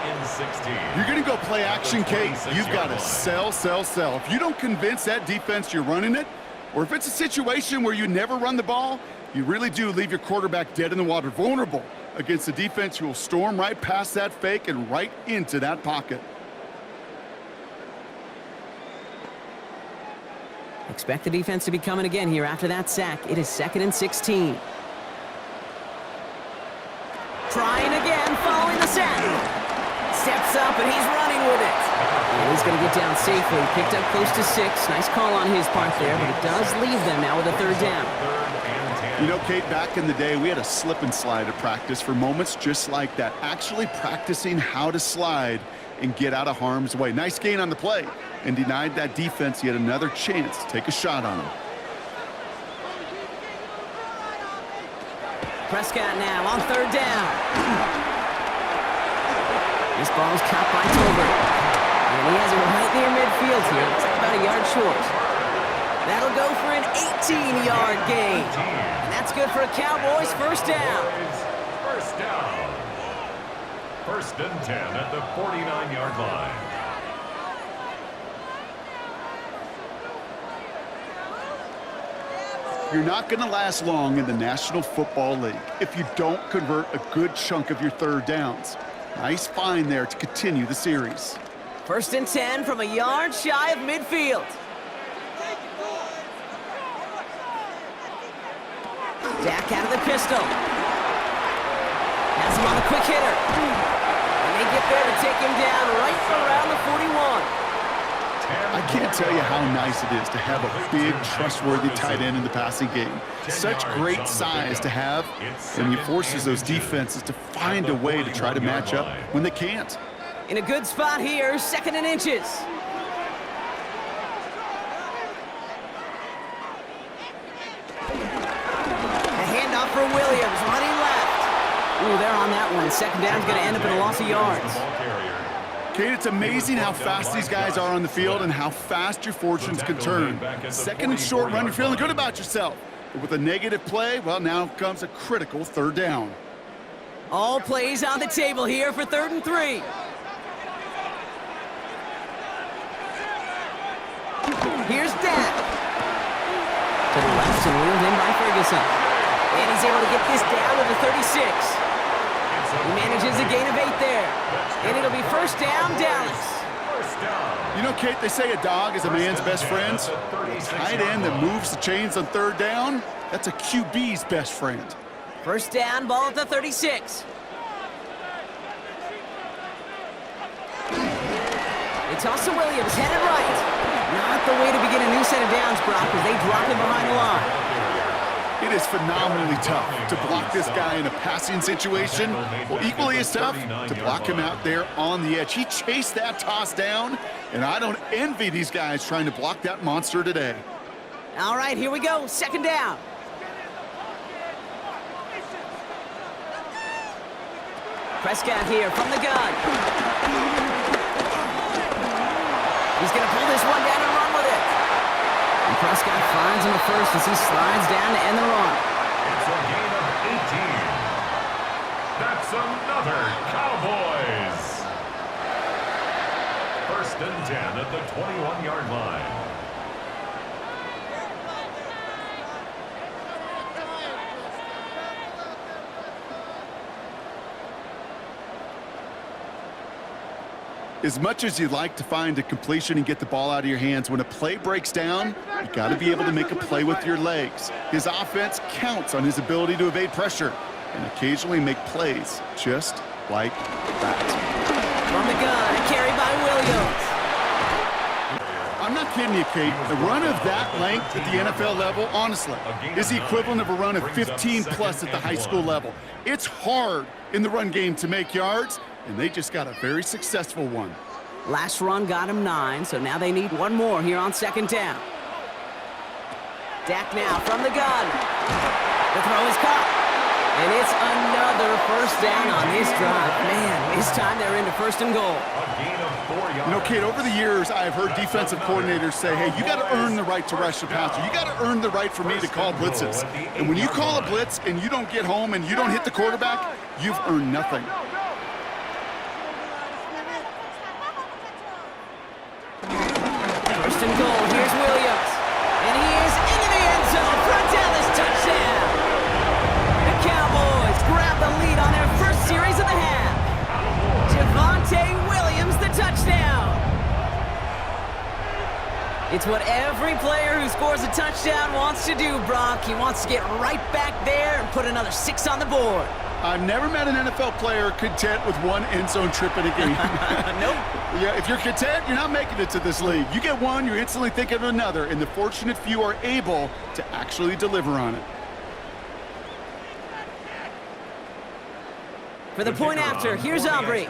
You're going to go play action, Kate. You've got to sell, sell, sell. If you don't convince that defense you're running it, or if it's a situation where you never run the ball, you really do leave your quarterback dead in the water, vulnerable against a defense who will storm right past that fake and right into that pocket. Expect the defense to be coming again here after that sack. It is 2nd and 16. Trying again, following the sack. Steps up, and he's running with it. And he's going to get down safely. Picked up close to 6. Nice call on his part there, but it does leave them now with a 3rd down. You know, Kate, back in the day, we had a slip and slide at practice for moments just like that. Actually practicing how to slide and get out of harm's way. Nice gain on the play, and denied that defense yet another chance to take a shot on him. Prescott now on 3rd down. This ball's caught by Tolbert. And he has it right near midfield here. Looks like about a yard short. That'll go for an 18-yard gain. And that's good for a Cowboys 1st down. 1st down. 1st and 10 at the 49-yard line. You're not going to last long in the National Football League if you don't convert a good chunk of your 3rd downs. Nice find there to continue the series. 1st and 10 from a yard shy of midfield. Dak out of the pistol. Has him on a quick hitter. And they get there to take him down right around the 41. I can't tell you how nice it is to have a big, trustworthy tight end in the passing game. Such great size to have, and he forces those defenses to find a way to try to match up when they can't. In a good spot here, 2nd and inches. A handoff for Williams, running left. Ooh, they're on that one. 2nd down's going to end up in a loss of yards. Kate, it's amazing how fast these guys are on the field and how fast your fortunes can turn. 2nd and short run, you're feeling good about yourself. But with a negative play, well, now comes a critical 3rd down. All plays on the table here for 3rd and 3. Here's Dak. To the left and wheeled in by Ferguson. And he's able to get this down to the 36. He manages a gain of 8 there. And it'll be 1st down, Dallas. You know, Kate, they say a dog is a man's best friend. A tight end that moves the chains on 3rd down, that's a QB's best friend. 1st down, ball at the 36. They toss to Williams, headed right. Not the way to begin a new set of downs, Brock, as they drop him behind the line. It is phenomenally tough to block this guy in a passing situation. Well, equally as tough to block him out there on the edge. He chased that toss down, and I don't envy these guys trying to block that monster today. All right, here we go. 2nd down. Prescott here from the gun. He's going to pull this one down and run with finds him at first as he slides down to end the run. It's a gain of 18. That's another Cowboys. First and 10 at the 21-yard line. As much as you'd like to find a completion and get the ball out of your hands, when a play breaks down, you got to be able to make a play with your legs. His offense counts on his ability to evade pressure and occasionally make plays just like that. From the gun, a carry by Williams. I'm not kidding you, Kate. A run of that length at the NFL level, honestly, is the equivalent of a run of 15-plus at the high school level. It's hard in the run game to make yards, and they just got a very successful one. Last run got him 9, so now they need one more here on second down. Dak now from the gun. The throw is caught. And it's another first down on this drive. Man, this time they're into first and goal. A gain of 4 yards. You know, Kate, over the years, I've heard defensive coordinators say, hey, you got to earn the right to rush the passer. You got to earn the right for me to call blitzes. And when you call a blitz and you don't get home and you don't hit the quarterback, you've earned nothing. First and goal, here's Williams. And he is into the end zone for a Dallas touchdown. The Cowboys grab the lead on their first series of the half. Javonte Williams, the touchdown. It's what every player who scores a touchdown wants to do, Brock. He wants to get right back there and put another 6 on the board. I've never met an NFL player content with one end zone trip in a game. Nope. Yeah, if you're content, you're not making it to this league. You get one, you're instantly thinking of another, and the fortunate few are able to actually deliver on it. For the point after, here's Aubrey.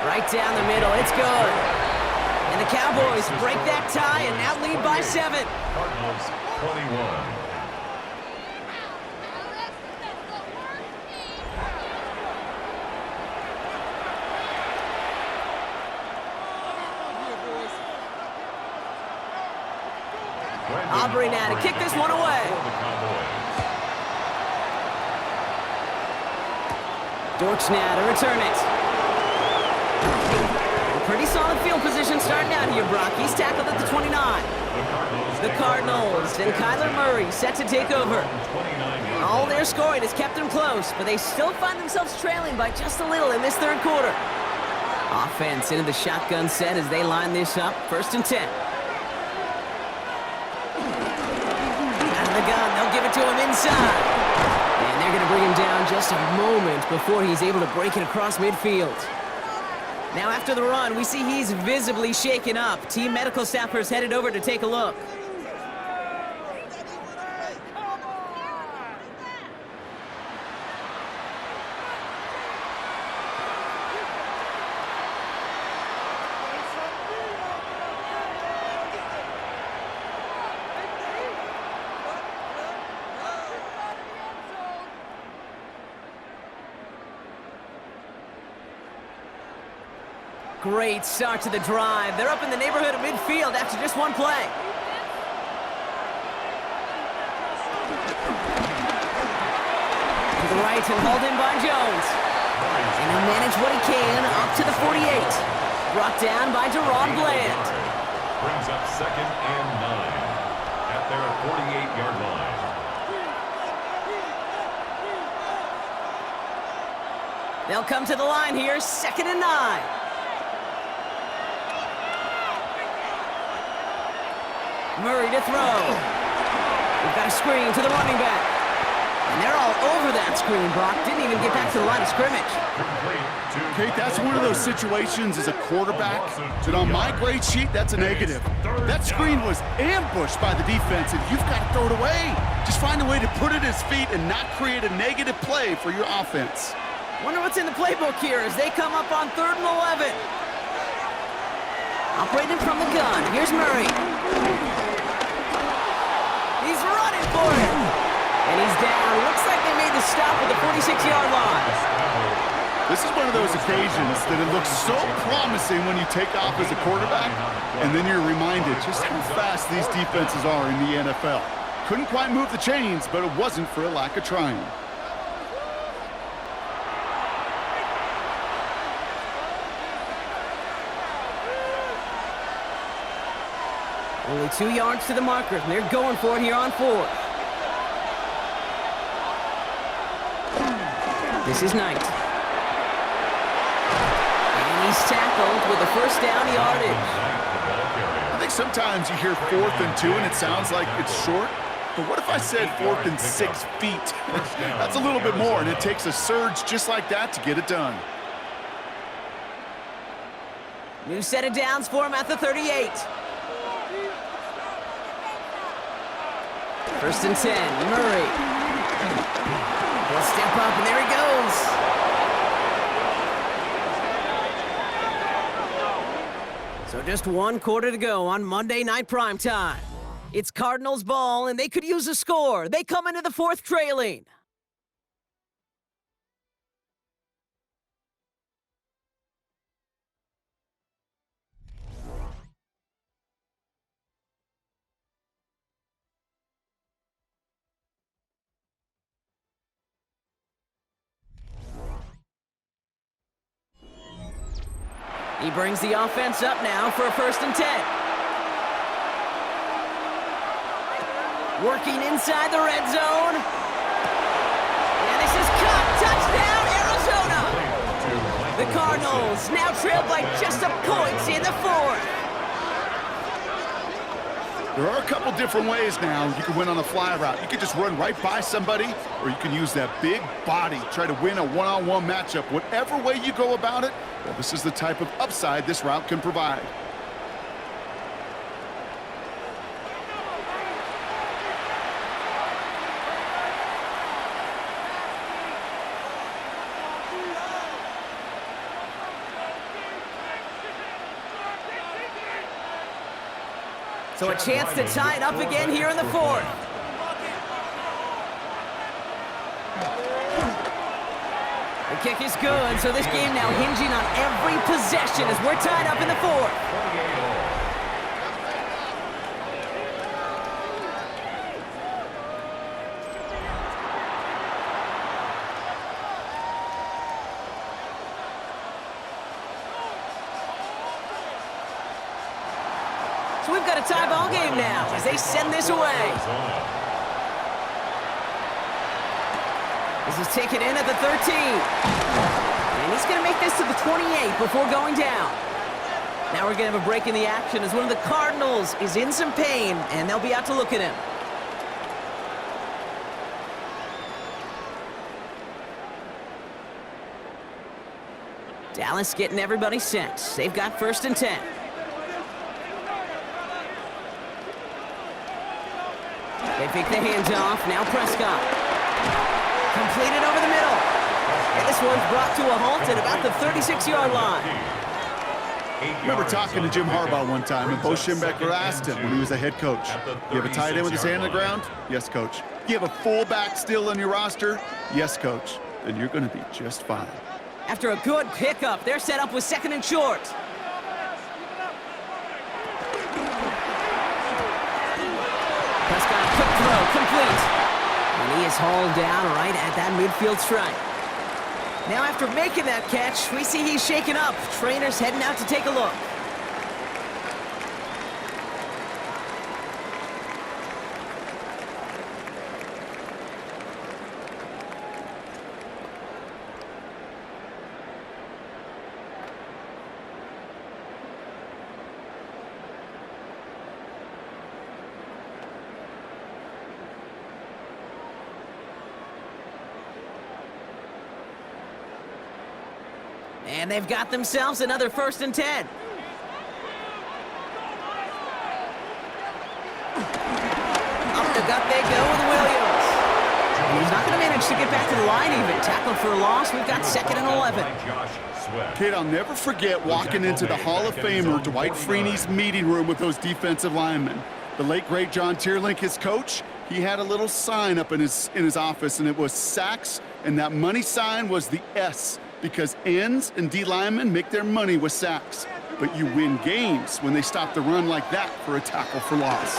Right down the middle, it's good. And the Cowboys break that tie and now lead by 7. Cardinals 21. Aubrey now to kick this one away. Dortch now to return it. Pretty solid field position starting out here, Brock. He's tackled at the 29. The Cardinals and Kyler Murray set to take over. All their scoring has kept them close, but they still find themselves trailing by just a little in this third quarter. Offense into the shotgun set as they line this up. First and 10. Out of the gun, they'll give it to him inside. And they're going to bring him down just a moment before he's able to break it across midfield. Now after the run, we see he's visibly shaken up. Team medical staffers headed over to take a look. Great start to the drive. They're up in the neighborhood of midfield after just one play. To the right and hauled in by Jones. And he'll manage what he can up to the 48. Brought down by Deron Bland. Brings up second and 9 at their 48-yard line. They'll come to the line here, second and 9. Murray to throw. We've got a screen to the running back. And they're all over that screen, Brock. Didn't even get back to the line of scrimmage. Kate, that's one of those situations as a quarterback that on my grade sheet, that's a negative. That screen was ambushed by the defense, and you've got to throw it away. Just find a way to put it at his feet and not create a negative play for your offense. Wonder what's in the playbook here as they come up on 3rd and 11. Operating from the gun. Here's Murray. He's running for it. And he's down. Looks like they made the stop at the 46-yard line. The This is one of those occasions that it looks so promising when you take off as a quarterback, and then you're reminded just how fast these defenses are in the NFL. Couldn't quite move the chains, but it wasn't for a lack of trying. Only 2 yards to the marker, and they're going for it here on 4th. This is Knight. And he's tackled with a first down yardage. I think sometimes you hear 4th and 2 and it sounds like it's short. But what if I said 4th and 6 feet? That's a little bit more, and it takes a surge just like that to get it done. New set of downs for him at the 38. First and 10, Murray. He'll step up, and there he goes. So just 1 quarter to go on Monday Night Primetime. It's Cardinals ball, and they could use a score. They come into the 4th trailing. He brings the offense up now for a first and 10. Working inside the red zone. And this is caught. Touchdown, Arizona! The Cardinals now trail by just a point in the 4th. There are a couple different ways now you can win on a fly route. You can just run right by somebody, or you can use that big body, try to win a one-on-one matchup. Whatever way you go about it, well, this is the type of upside this route can provide. So a chance to tie it up again here in the 4th. The kick is good, so this game now hinging on every possession as we're tied up in the 4th. So we've got a tie ball game now as they send this away. This is taken in at the 13. And he's going to make this to the 28 before going down. Now we're going to have a break in the action as one of the Cardinals is in some pain, and they'll be out to look at him. Dallas getting everybody set. They've got first and 10. They pick the hands off. Now Prescott. Completed over the middle. And this one's brought to a halt at about the 36-yard line. I remember talking to Jim Harbaugh one time, and Bo Schembechler asked him when he was a head coach, you have a tight end with his hand on the ground? Yes, coach. You have a fullback still on your roster? Yes, coach. Then you're going to be just fine. After a good pickup, they're set up with second and short. Prescott, quick throw, complete. And he is hauled down right at that midfield stripe. Now after making that catch, we see he's shaken up. Trainer's heading out to take a look. And they've got themselves another first and 10. Up the gut they go with Williams. And he's not going to manage to get back to the line even. Tackled for a loss. We've got second and 11. Kid, I'll never forget walking into the Hall of Famer Dwight Freeney's meeting room with those defensive linemen. The late, great John Tierlink, his coach, he had a little sign up in his office, and it was sacks, and that money sign was the S because ends and D linemen make their money with sacks. But you win games when they stop the run like that for a tackle for loss.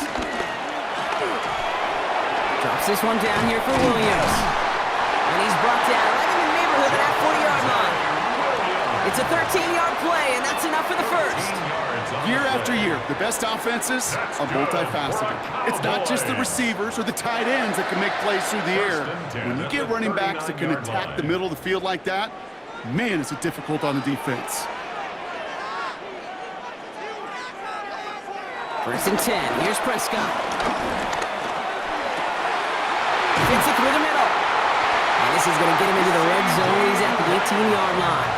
Drops this one down here for Williams. And he's brought down right in the neighborhood of that 40-yard line. It's a 13-yard play, and that's enough for the first. Year after year, the best offenses are multifaceted. It's not just the receivers or the tight ends that can make plays through the air. When you get running backs that can attack the middle of the field like that, man, is it difficult on the defense. First and 10. Here's Prescott. Fits it through the middle. And this is going to get him into the red zone. He's at the 18-yard line.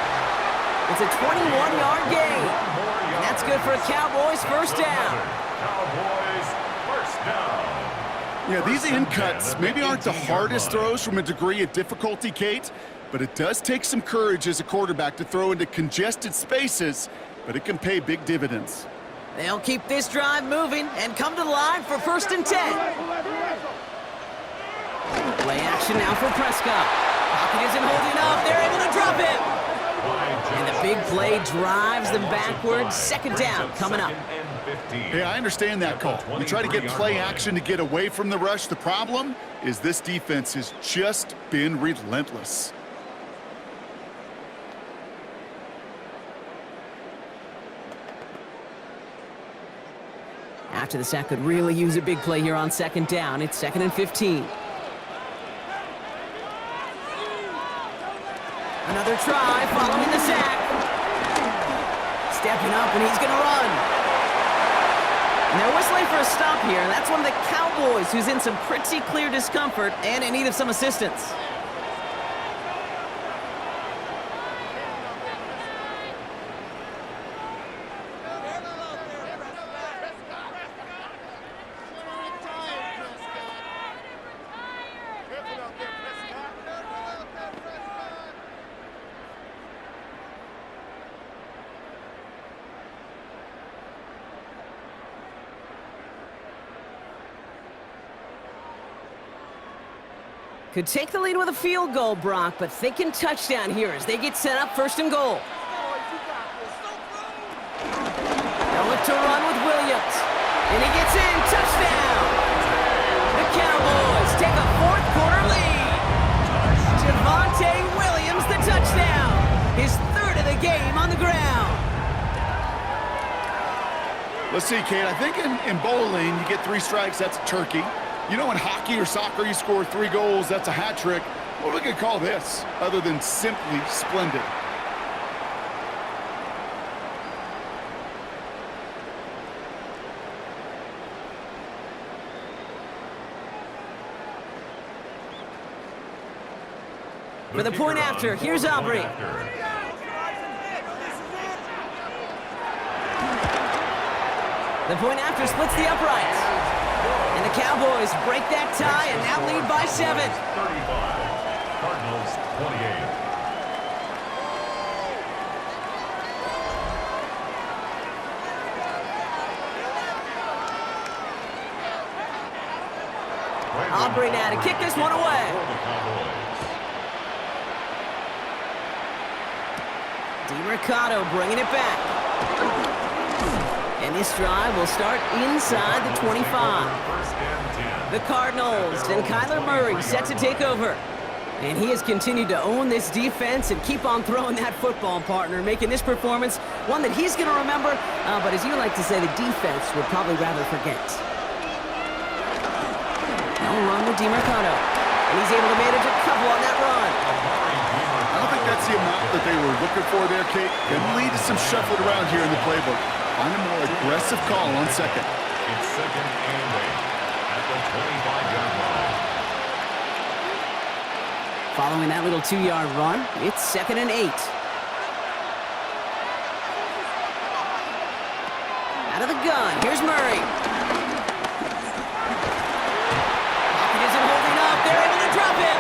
It's a 21-yard gain. And that's good for a Cowboys first down. Cowboys first down. Yeah, these in cuts maybe aren't the hardest throws from a degree of difficulty, Kate, but it does take some courage as a quarterback to throw into congested spaces, but it can pay big dividends. They'll keep this drive moving and come to the line for first and 10. Play action now for Prescott. Pocket isn't holding up. They're able to drop him. And the big play drives them backwards. Second down coming up. Hey, I understand that call. You try to get play action to get away from the rush. The problem is this defense has just been relentless. After the sack, could really use a big play here on second down. It's 2nd and 15. Another try following the sack. Stepping up, and he's going to run. And they're whistling for a stop here, and that's one of the Cowboys who's in some pretty clear discomfort and in need of some assistance. Could take the lead with a field goal, Brock, but thinking touchdown here as they get set up first and goal. They'll look to run with Williams. And he gets in. Touchdown! The Cowboys take a fourth-quarter lead. Javonte Williams, the touchdown. His third of the game on the ground. Let's see, Kate. I think in bowling, you get 3 strikes, that's a turkey. You know, in hockey or soccer, you score 3 goals, that's a hat trick. What are we going to call this, other than simply splendid? For the point after, here's Aubrey. The point after splits the uprights. And the Cowboys break that tie and now lead by 7. 35. Cardinals 28. Aubrey now to kick this one away. DiMercato bringing it back. And this drive will start inside the 25. The Cardinals and Kyler Murray set to take over. And he has continued to own this defense and keep on throwing that football, partner, making this performance one that he's going to remember, but as you like to say, the defense would probably rather forget. Now run with DiMercato. And he's able to manage a couple on that run. I don't think that's the amount that they were looking for there, Kate. Can lead to some shuffled around here in the playbook. Find a more aggressive call on second. It's 2nd and 8 at the 25-yard line. Following that little 2-yard run, it's 2nd and 8. Out of the gun, here's Murray. Pocket isn't holding up, they're able to drop him.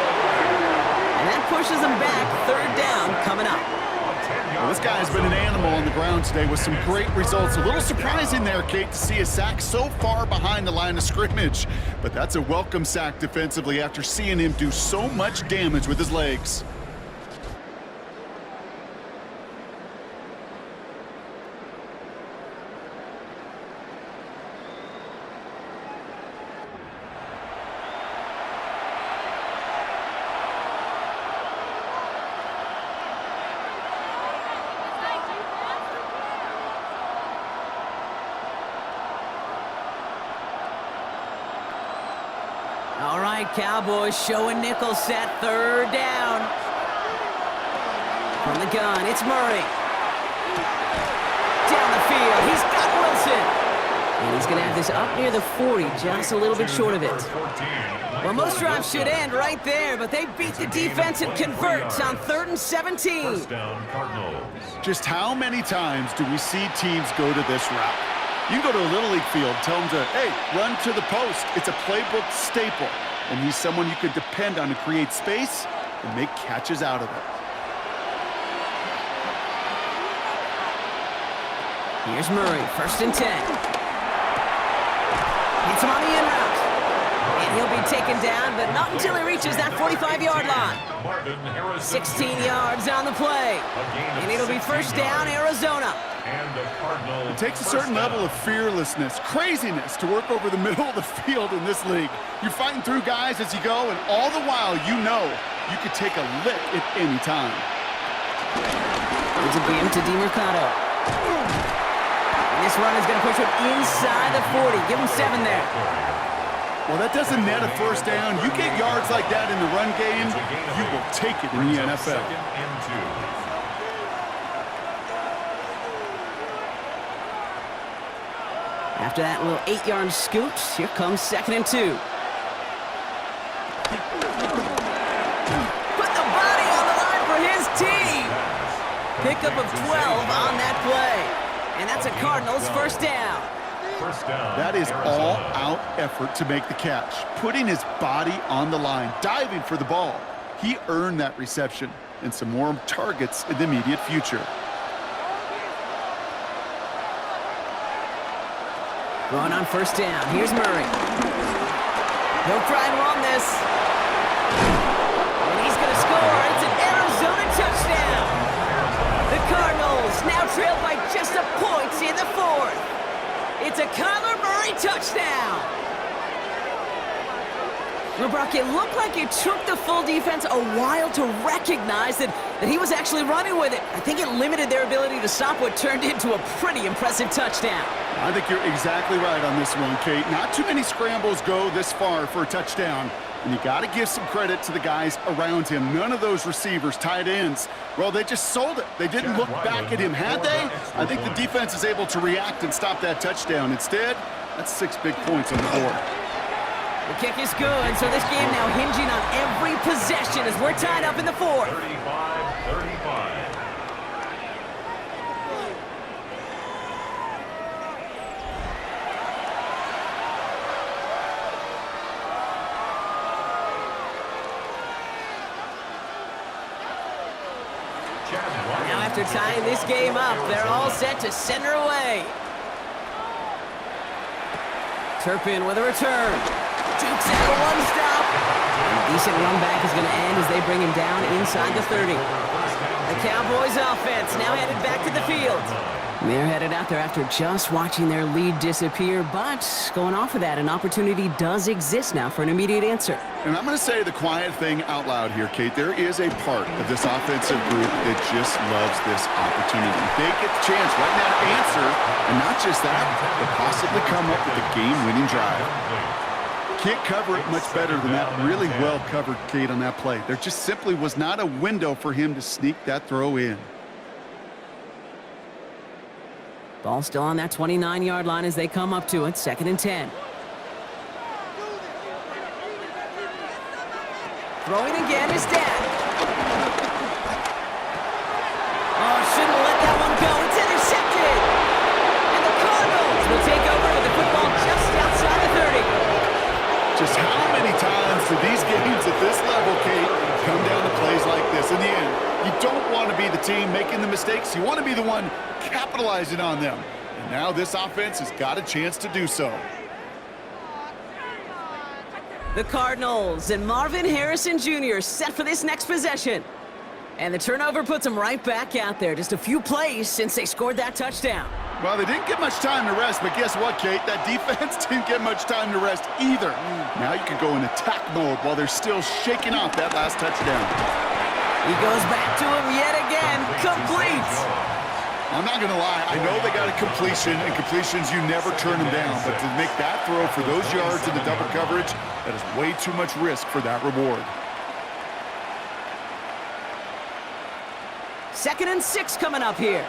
And that pushes them back, 3rd down coming up. Well, this guy has been an animal on the ground today with some great results. A little surprising there, Kate, to see a sack so far behind the line of scrimmage. But that's a welcome sack defensively after seeing him do so much damage with his legs. Cowboys showing nickel set, third down. From the gun, it's Murray. Down the field, he's got Wilson. And he's going to have this up near the 40, just a little bit short of it. Well, most drives should end right there, but they beat the defense and convert on 3rd and 17. First down, Cardinals. Just how many times do we see teams go to this route? You can go to a Little League field, tell them to, hey, run to the post. It's a playbook staple, and he's someone you could depend on to create space and make catches out of it. Here's Murray, 1st and 10. Hits him on the in route. And he'll be taken down, but not until he reaches that 45-yard line. 16 yards on the play. And it'll be 1st down, Arizona. It takes a certain level of fearlessness, craziness to work over the middle of the field in this league. You're fighting through guys as you go, and all the while you know you could take a lick at any time. There's a beam to DeMercado. And this run is going to push him inside the 40. Give him 7 there. Well, that doesn't net a 1st down. You get yards like that in the run game, you will take it in the NFL. After that little 8-yard scoot, here comes 2nd and 2. Put the body on the line for his team. Pickup of 12 on that play. And that's a Cardinals 1st down. That is all-out effort to make the catch, putting his body on the line, diving for the ball. He earned that reception and some more targets in the immediate future. Going on 1st down. Here's Murray. He'll try and run this. And he's going to score. It's an Arizona touchdown. The Cardinals now trail by just a point in the 4th. It's a Kyler Murray touchdown. Well, Brock, it looked like it took the full defense a while to recognize that he was actually running with it. I think it limited their ability to stop what turned into a pretty impressive touchdown. I think you're exactly right on this one, Kate. Not too many scrambles go this far for a touchdown. And you got to give some credit to the guys around him. None of those receivers, tight ends, well, they just sold it. They didn't look back at him, had they? I think the defense is able to react and stop that touchdown. Instead, that's 6 big points on the board. The kick is good, so this game now hinging on every possession as we're tied up in the 4th. 35-35. Now after tying this game up, they're all set to send her away. Turpin with a return. Jukes out a one-stop. A decent run back is going to end as they bring him down inside the 30. The Cowboys offense now headed back to the field. They're headed out there after just watching their lead disappear, but going off of that, an opportunity does exist now for an immediate answer. And I'm going to say the quiet thing out loud here, Kate. There is a part of this offensive group that just loves this opportunity. They get the chance right now to answer, and not just that, but possibly come up with a game-winning drive. Can't cover it much better than that. Really well covered, Kate, on that play. There just simply was not a window for him to sneak that throw in. Ball still on that 29-yard line as they come up to it, 2nd and 10. Throwing again is Dak. Oh, shouldn't let that one go. It's intercepted. And the Cardinals will take over with the football just outside the 30. Just how many times do these games at this level, Kate, come down to plays like this? In the end, you don't want to be the team making the mistakes. You want to be the one capitalizing on them. And now this offense has got a chance to do so. The Cardinals and Marvin Harrison Jr. set for this next possession. And the turnover puts them right back out there. Just a few plays since they scored that touchdown. Well, they didn't get much time to rest, but guess what, Kate? That defense didn't get much time to rest either. Now you can go in attack mode while they're still shaking off that last touchdown. He goes back to him yet again, complete. I'm not going to lie. I know they got a completion, and completions, you never turn them down. But to make that throw for those yards in the double coverage, that is way too much risk for that reward. 2nd and 6 coming up here.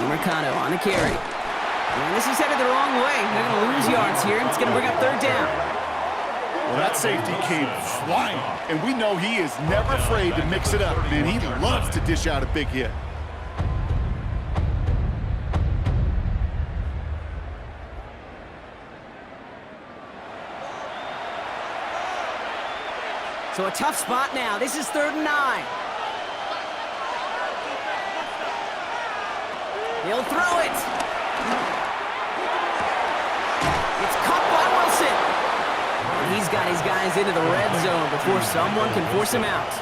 Mercado on the carry. And this is headed the wrong way. They're going to lose yards here. It's going to bring up 3rd down. Well, that safety came flying, and we know he is never afraid to mix it up. Man, he loves to dish out a big hit. So a tough spot now. This is 3rd and 9. He'll throw it. It's caught by Wilson. He's got his guys into the red zone before someone can force him out.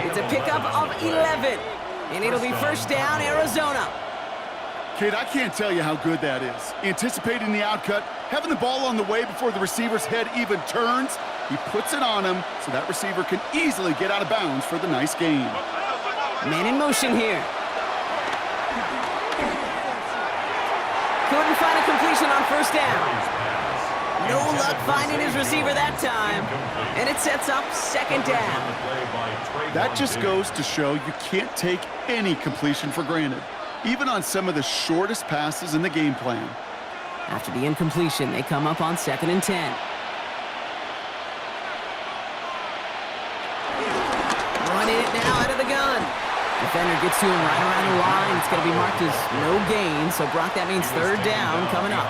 It's a pickup of 11, and it'll be 1st down, Arizona. Kate, I can't tell you how good that is. Anticipating the outcut, having the ball on the way before the receiver's head even turns, he puts it on him so that receiver can easily get out of bounds for the nice gain. Man in motion here. Couldn't find a completion on 1st down. No luck finding his receiver that time. And it sets up 2nd down. That just goes to show you can't take any completion for granted, even on some of the shortest passes in the game plan. After the incompletion, they come up on 2nd and 10. Running it now out of the gun. Defender gets to him right around the line. It's going to be marked as no gain. So, Brock, that means 3rd down coming up.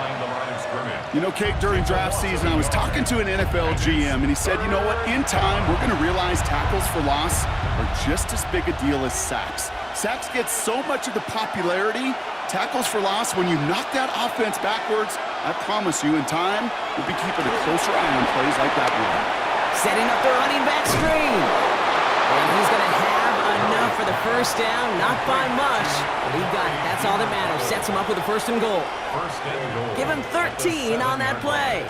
You know, Kate, during draft season, I was talking to an NFL GM, and he said, you know what, in time, we're going to realize tackles for loss are just as big a deal as sacks. Sacks get so much of the popularity. Tackles for loss, when you knock that offense backwards, I promise you, in time, we'll be keeping a closer eye on plays like that one. Setting up the running back screen. And he's going to have enough for the 1st down, not by much. But he got it. That's all that matters. Sets him up with a 1st and goal. Give him 13 on that play.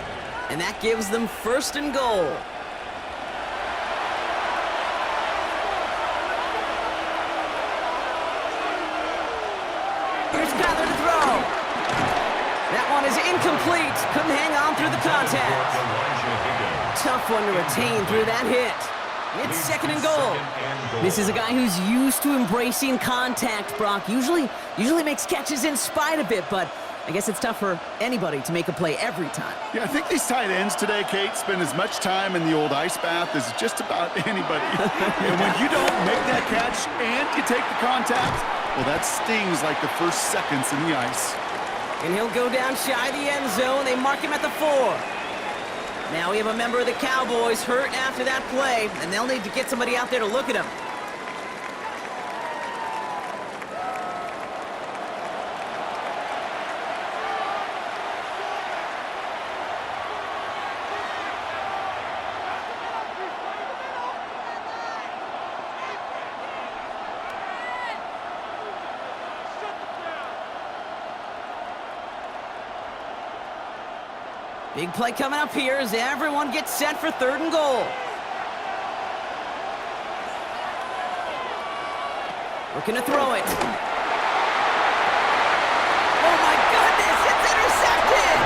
And that gives them 1st and goal. Here's Kyler to throw. That one is incomplete. Couldn't hang on through the contact. Tough one to retain through that hit. It's 2nd and goal. This is a guy who's used to embracing contact, Brock. Usually makes catches in spite of it, but I guess it's tough for anybody to make a play every time. Yeah, I think these tight ends today, Kate, spend as much time in the old ice bath as just about anybody. And when you don't make that catch and you take the contact, well, that stings like the first seconds in the ice. And he'll go down shy of the end zone. They mark him at the 4. Now we have a member of the Cowboys hurt after that play, and they'll need to get somebody out there to look at him. Big play coming up here as everyone gets set for 3rd and goal. Looking to throw it. Oh my goodness, it's intercepted!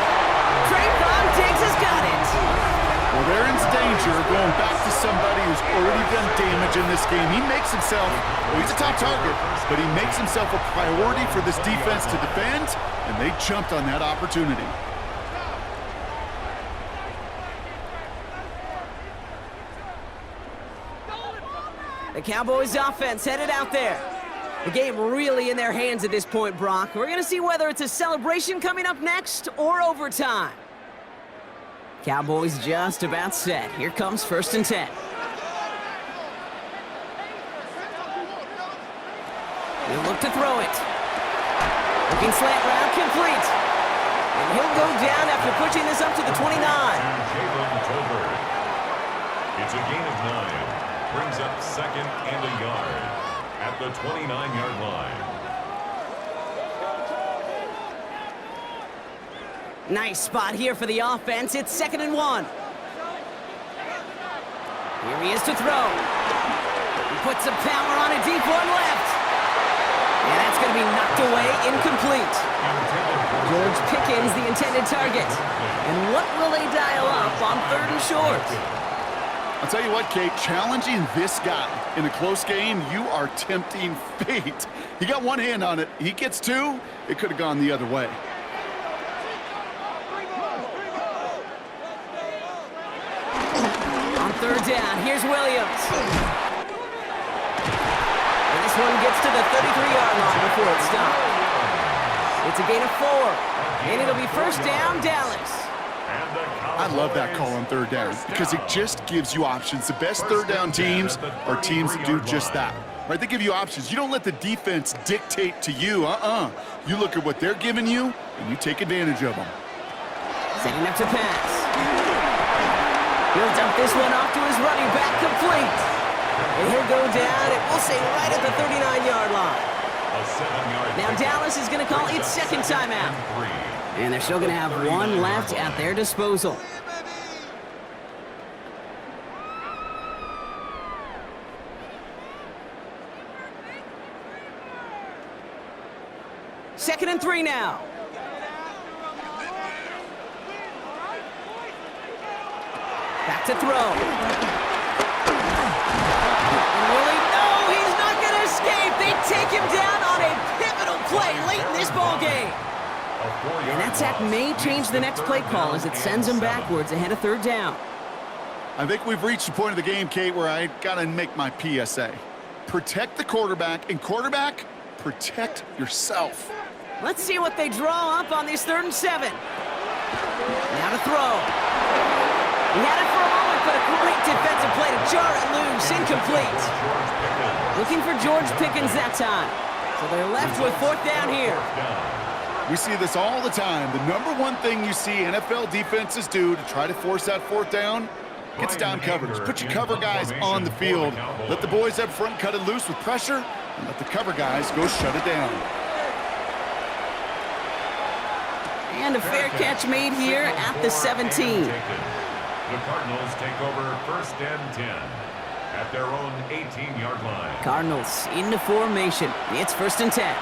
Trayvon Diggs has got it. Well, they're in danger going back to somebody who's already done damage in this game. He makes himself, well, he's a top target, but he makes himself a priority for this defense to defend, and they jumped on that opportunity. The Cowboys offense headed out there. The game really in their hands at this point, Brock. We're going to see whether it's a celebration coming up next or overtime. Cowboys just about set. Here comes 1st and 10. He'll look to throw it. Looking slant route complete. And he'll go down after pushing this up to the 29. It's a gain of 9. Brings up 2nd and a yard at the 29-yard line. Nice spot here for the offense. It's 2nd and 1. Here he is to throw. He puts some power on a deep one left. And that's going to be knocked away, incomplete. George Pickens, the intended target. And what will they dial up on 3rd and short? I'll tell you what, Kate, challenging this guy in a close game, you are tempting fate. He got one hand on it. He gets two. It could have gone the other way. On 3rd down, here's Williams. And this one gets to the 33-yard line before it's stopped. It's a gain of 4. And it'll be 1st down, Dallas. I love that call on 3rd down because it just gives you options. The best 3rd down teams are teams that do just that. Right? They give you options. You don't let the defense dictate to you. You look at what they're giving you, and you take advantage of them. Setting up to pass. He'll dump this one off to his running back, complete. And he'll go down, and we'll say right at the 39-yard line. Now Dallas is going to call its 2nd timeout. And they're still going to have one left at their disposal. Second and 3 now. Back to throw. And Willie, no, he's not going to escape. They take him down on a pivotal play late in this ball game. And that sack may change the next play call as it sends him backwards ahead of 3rd down. I think we've reached the point of the game, Kate, where I got to make my PSA. Protect the quarterback, and quarterback, protect yourself. Let's see what they draw up on this 3rd and 7. Now to throw. He had it for a moment, but a great defensive play to jar it loose, incomplete. Looking for George Pickens that time. So they're left with 4th down here. We see this all the time. The number one thing you see NFL defenses do to try to force that 4th down, it's down coverage. Put your cover guys on the field. Let the boys up front cut it loose with pressure, and let the cover guys go shut it down. And a fair catch made here at the 17. The Cardinals take over 1st and 10 at their own 18-yard line. Cardinals into formation. It's 1st and 10.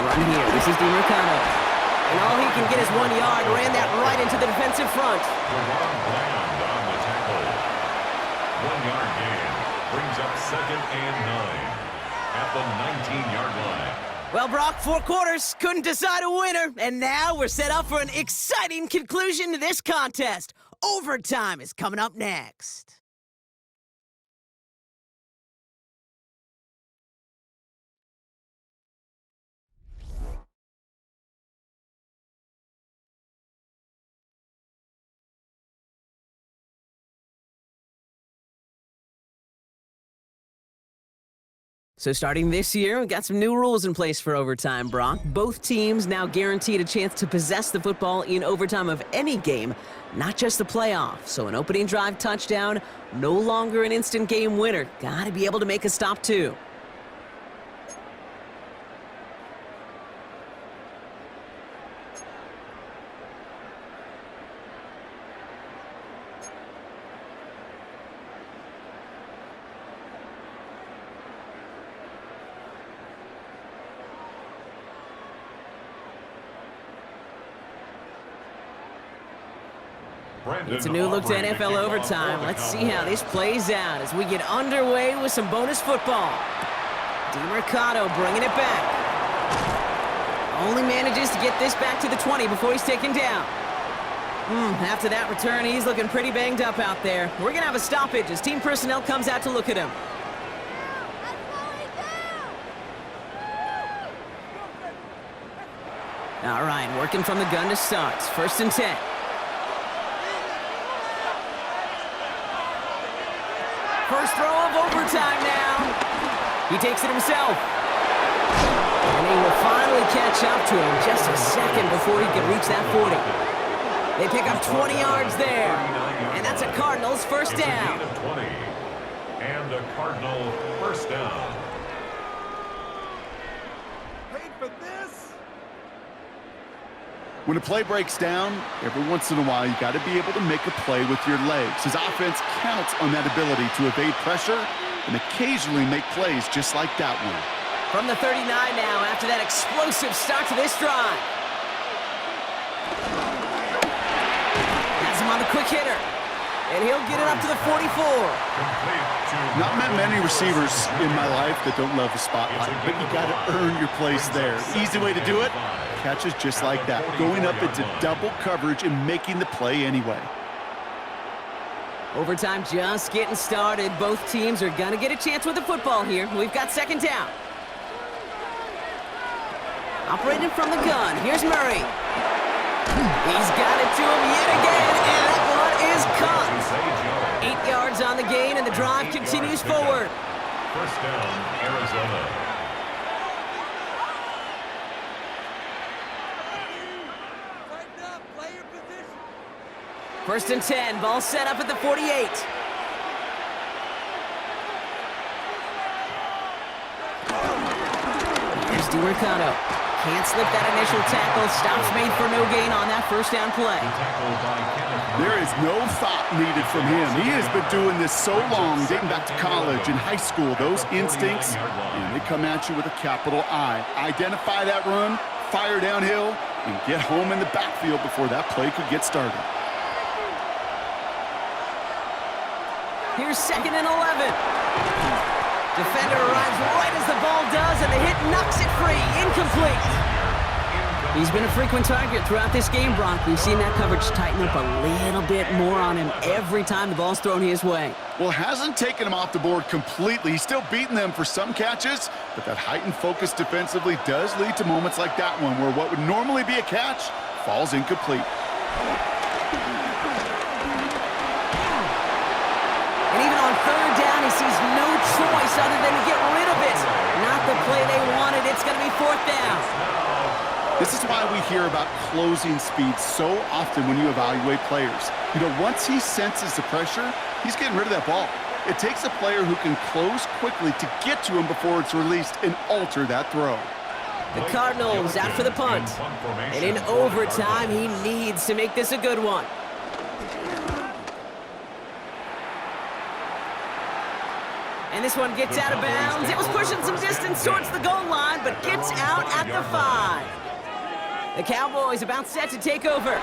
Run here. This is Mercado. And all he can get is 1 yard. Ran that right into the defensive front. Deron Bland on the tackle. 1-yard gain brings up 2nd and 9 at the 19-yard line. Well, Brock, 4 quarters couldn't decide a winner, and now we're set up for an exciting conclusion to this contest. Overtime is coming up next. So starting this year, we've got some new rules in place for overtime, Brock. Both teams now guaranteed a chance to possess the football in overtime of any game, not just the playoff. So an opening drive touchdown, no longer an instant game winner. Got to be able to make a stop, too. It's a new look to NFL overtime. Let's see how this plays out as we get underway with some bonus football. DeMercado bringing it back. Only manages to get this back to the 20 before he's taken down. After that return, he's looking pretty banged up out there. We're going to have a stoppage as team personnel comes out to look at him. All right, working from the gun to start. 1st and 10. First throw of overtime now. He takes it himself. And he will finally catch up to him just a second before he can reach that 40. They pick up 20 yards there. And that's a Cardinals 1st down. It's a gain of 20. And a Cardinal 1st down. Paid for this? When a play breaks down, every once in a while, you got to be able to make a play with your legs. His offense counts on that ability to evade pressure and occasionally make plays just like that one. From the 39 now, after that explosive start to this drive. Has him on the quick hitter. And he'll get it up to the 44. Not met many receivers in my life that don't love the spotlight, but you got to earn your place there. The easy way to do it, catches just like that, going up into double coverage and making the play anyway. Overtime just getting started. Both teams are going to get a chance with the football here. We've got second down. Operating from the gun, here's Murray. He's got it to him yet again, and that one is caught. 8 yards on the gain, and the drive continues forward. First down, Arizona. First and 10, ball set up at the 48. Here's DiRicciardo. Can't slip that initial tackle. Stops made for no gain on that first down play. There is no thought needed from him. He has been doing this so long, dating back to college and high school. Those instincts, and they come at you with a capital I. Identify that run, fire downhill, and get home in the backfield before that play could get started. Here's second and 11. Defender arrives right as the ball does, and the hit knocks it free. Incomplete. He's been a frequent target throughout this game, Brock. We've seen that coverage tighten up a little bit more on him every time the ball's thrown his way. Well, hasn't taken him off the board completely. He's still beating them for some catches, but that heightened focus defensively does lead to moments like that one where what would normally be a catch falls incomplete. And even on third down, he sees no choice other than to get rid of it. Not the play they wanted. It's going to be fourth down. This is why we hear about closing speed so often when you evaluate players. You know, once he senses the pressure, he's getting rid of that ball. It takes a player who can close quickly to get to him before it's released and alter that throw. The Cardinals out for the punt. And in overtime, he needs to make this a good one. And this one gets out of bounds. It was pushing some distance towards the goal line, but gets out at the 5. The Cowboys about set to take over.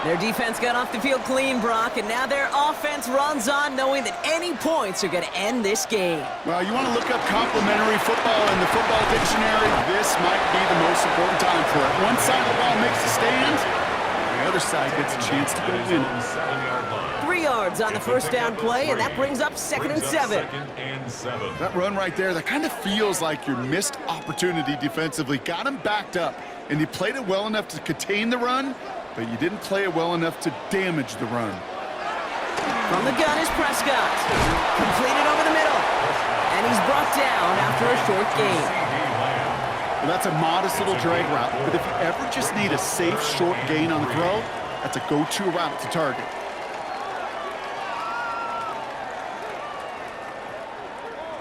Their defense got off the field clean, Brock, and now their offense runs on knowing that any points are going to end this game. Well, you want to look up complimentary football in the football dictionary, this might be the most important time for it. One side of the ball makes a stand, the other side gets a chance to go win it. 3 yards on the first down play, and that brings up second and 7. That run right there, that kind of feels like your missed opportunity defensively. Got him backed up, and you played it well enough to contain the run, but you didn't play it well enough to damage the run. From the gun is Prescott. Completed over the middle. And he's brought down after a short gain. Well, that's a modest little drag route, but if you ever just need a safe short gain on the throw, that's a go-to route to target.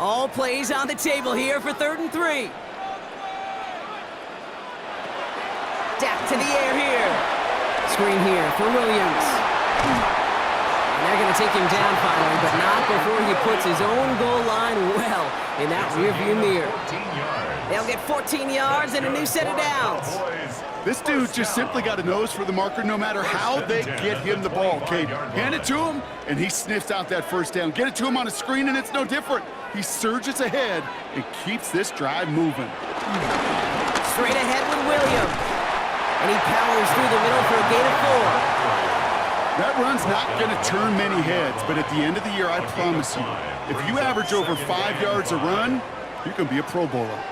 All plays on the table here for 3rd and 3. Dak to the air here. Screen here for Williams. And they're going to take him down finally, but not before he puts his own goal line well in that rearview mirror. They'll get 14 yards and a new set of downs. This dude just simply got a nose for the marker no matter how they get him the ball, Kate. Hand it to him, and he sniffs out that first down. Get it to him on a screen, and it's no different. He surges ahead and keeps this drive moving. Straight ahead with Williams. And he powers through the middle for a gain of 4. That run's not going to turn many heads, but at the end of the year, I promise you, if you average over 5 yards a run, you can be a Pro Bowler.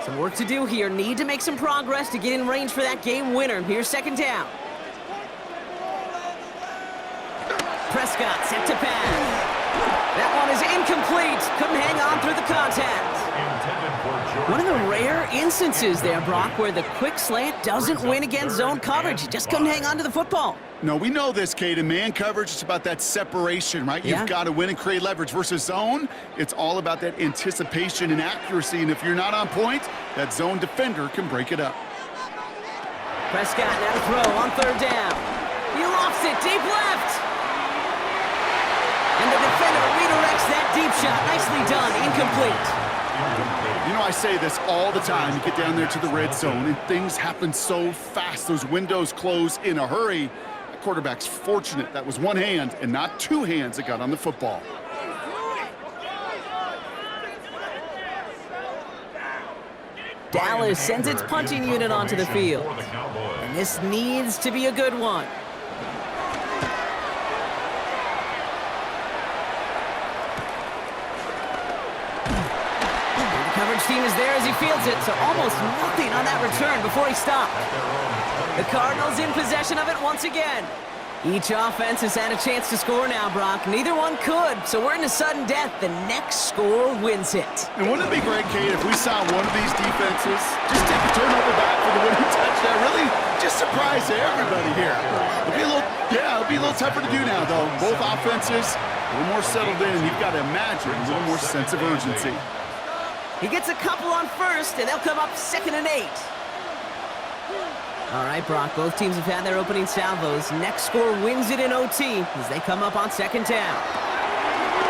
Some work to do here. Need to make some progress to get in range for that game winner. Here's second down. Prescott set to pass. That one is incomplete. Couldn't hang on through the contact. One of the rare instances there, Brock, where the quick slant doesn't win against zone coverage. He just couldn't hang on to the football. No, we know this, Kate. In man coverage, it's about that separation, right? Yeah. You've got to win and create leverage. Versus zone, it's all about that anticipation and accuracy. And if you're not on point, that zone defender can break it up. Prescott now to throw on third down. He lofts it deep left. And the defender redirects that deep shot. Nicely done. Incomplete. You know, I say this all the time. You get down there to the red zone, and things happen so fast. Those windows close in a hurry. The quarterback's fortunate that was one hand and not two hands that got on the football. Dallas sends its punting unit onto the field. And this needs to be a good one. The coverage team is there as he fields it, so almost nothing on that return before he stopped. The Cardinals in possession of it once again. Each offense has had a chance to score now, Brock. Neither one could, so we're in a sudden death. The next score wins it. And wouldn't it be great, Kate, if we saw one of these defenses just take a turnover back for the winning touchdown? Really just surprise everybody here. It'll be a little tougher to do now, though. Both offenses a little more settled in, and you've got to imagine a little more sense of urgency. He gets a couple on first, and they'll come up 2nd and 8. All right, Brock, both teams have had their opening salvos. Next score wins it in OT as they come up on 2nd down.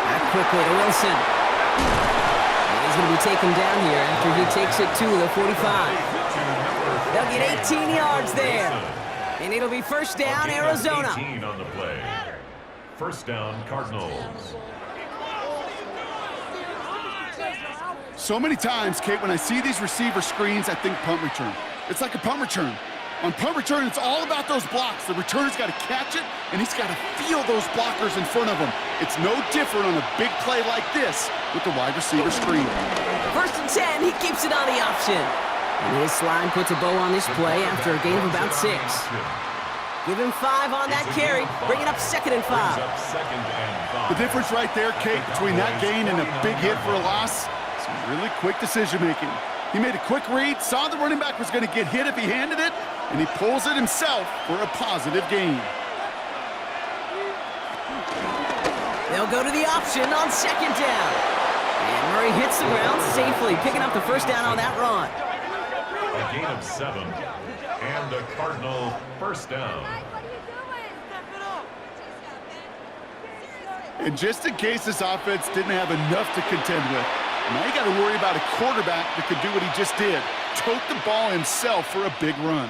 Back quickly to Wilson. And he's going to be taken down here after he takes it to the 45. They'll get 18 yards there. And it'll be 1st down, Arizona. 18 on the play. 1st down, Cardinals. So many times, Kate, when I see these receiver screens, I think punt return. It's like a punt return. On punt return, it's all about those blocks. The returner's got to catch it, and he's got to feel those blockers in front of him. It's no different on a big play like this with the wide receiver screen. 1st and 10, he keeps it on the option. And his slide puts a bow on this play after a gain of about 6. Give him 5 on that carry, bring it up 2nd and 5. The difference right there, Kate, between that gain and a big hit for a loss, some really quick decision-making. He made a quick read, saw the running back was going to get hit if he handed it, and he pulls it himself for a positive gain. They'll go to the option on 2nd down. And Murray hits the ground safely, picking up the 1st down on that run. A gain of 7, and a Cardinal 1st down. And just in case this offense didn't have enough to contend with, now you got to worry about a quarterback that could do what he just did. Tote the ball himself for a big run.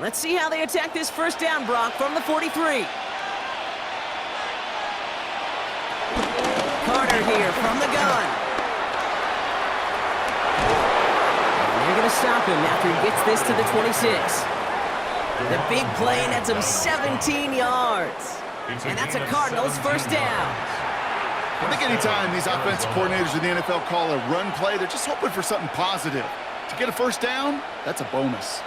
Let's see how they attack this 1st down, Brock, from the 43. Carter here from the gun. And they're going to stop him after he gets this to the 26. The big play nets him 17 yards. And that's a Cardinals 1st down. I think anytime these offensive coordinators in the NFL call a run play, they're just hoping for something positive. To get a 1st down, that's a bonus.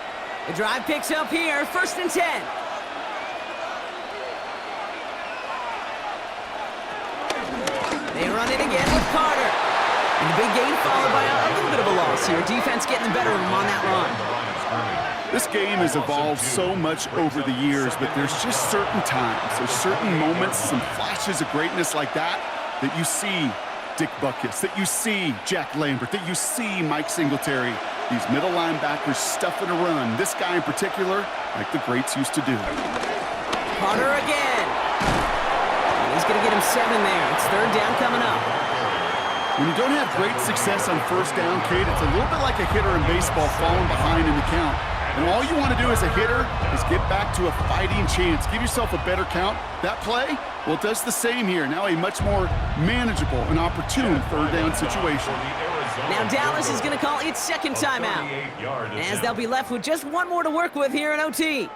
The drive picks up here, 1st and 10. They run it again with Carter. And the big gain followed by a little bit of a loss here. Defense getting the better of him on that run. This game has evolved so much over the years, but there's just certain times, there's certain moments, some flashes of greatness like that you see Dick Butkus, that you see Jack Lambert, that you see Mike Singletary. These middle linebackers stuffing a run. This guy in particular, like the greats used to do. Carter again. And he's going to get him 7 there. It's 3rd down coming up. When you don't have great success on 1st down, Kate, it's a little bit like a hitter in baseball falling behind in the count. And all you want to do as a hitter is get back to a fighting chance. Give yourself a better count. That play, well, it does the same here. Now a much more manageable and opportune 3rd down situation. Now Dallas is going to call its 2nd timeout, as they'll be left with just one more to work with here in OT.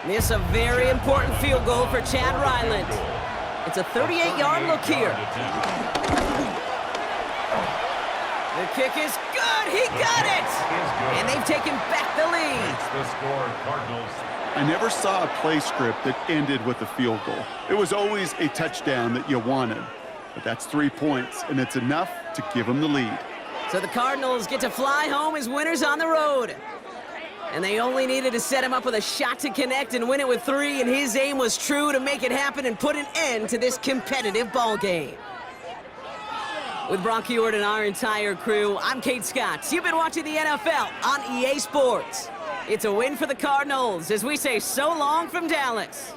This a very important field goal for Chad Ryland. It's a 38-yard look here. The kick is good. He got it. And they've taken back the lead. It's the score, Cardinals. I never saw a play script that ended with a field goal. It was always a touchdown that you wanted. But that's 3 points, and it's enough to give them the lead. So the Cardinals get to fly home as winners on the road. And they only needed to set him up with a shot to connect and win it with 3, and his aim was true to make it happen and put an end to this competitive ball game. With Brock Ewart and our entire crew, I'm Kate Scott. You've been watching the NFL on EA Sports. It's a win for the Cardinals as we say so long from Dallas.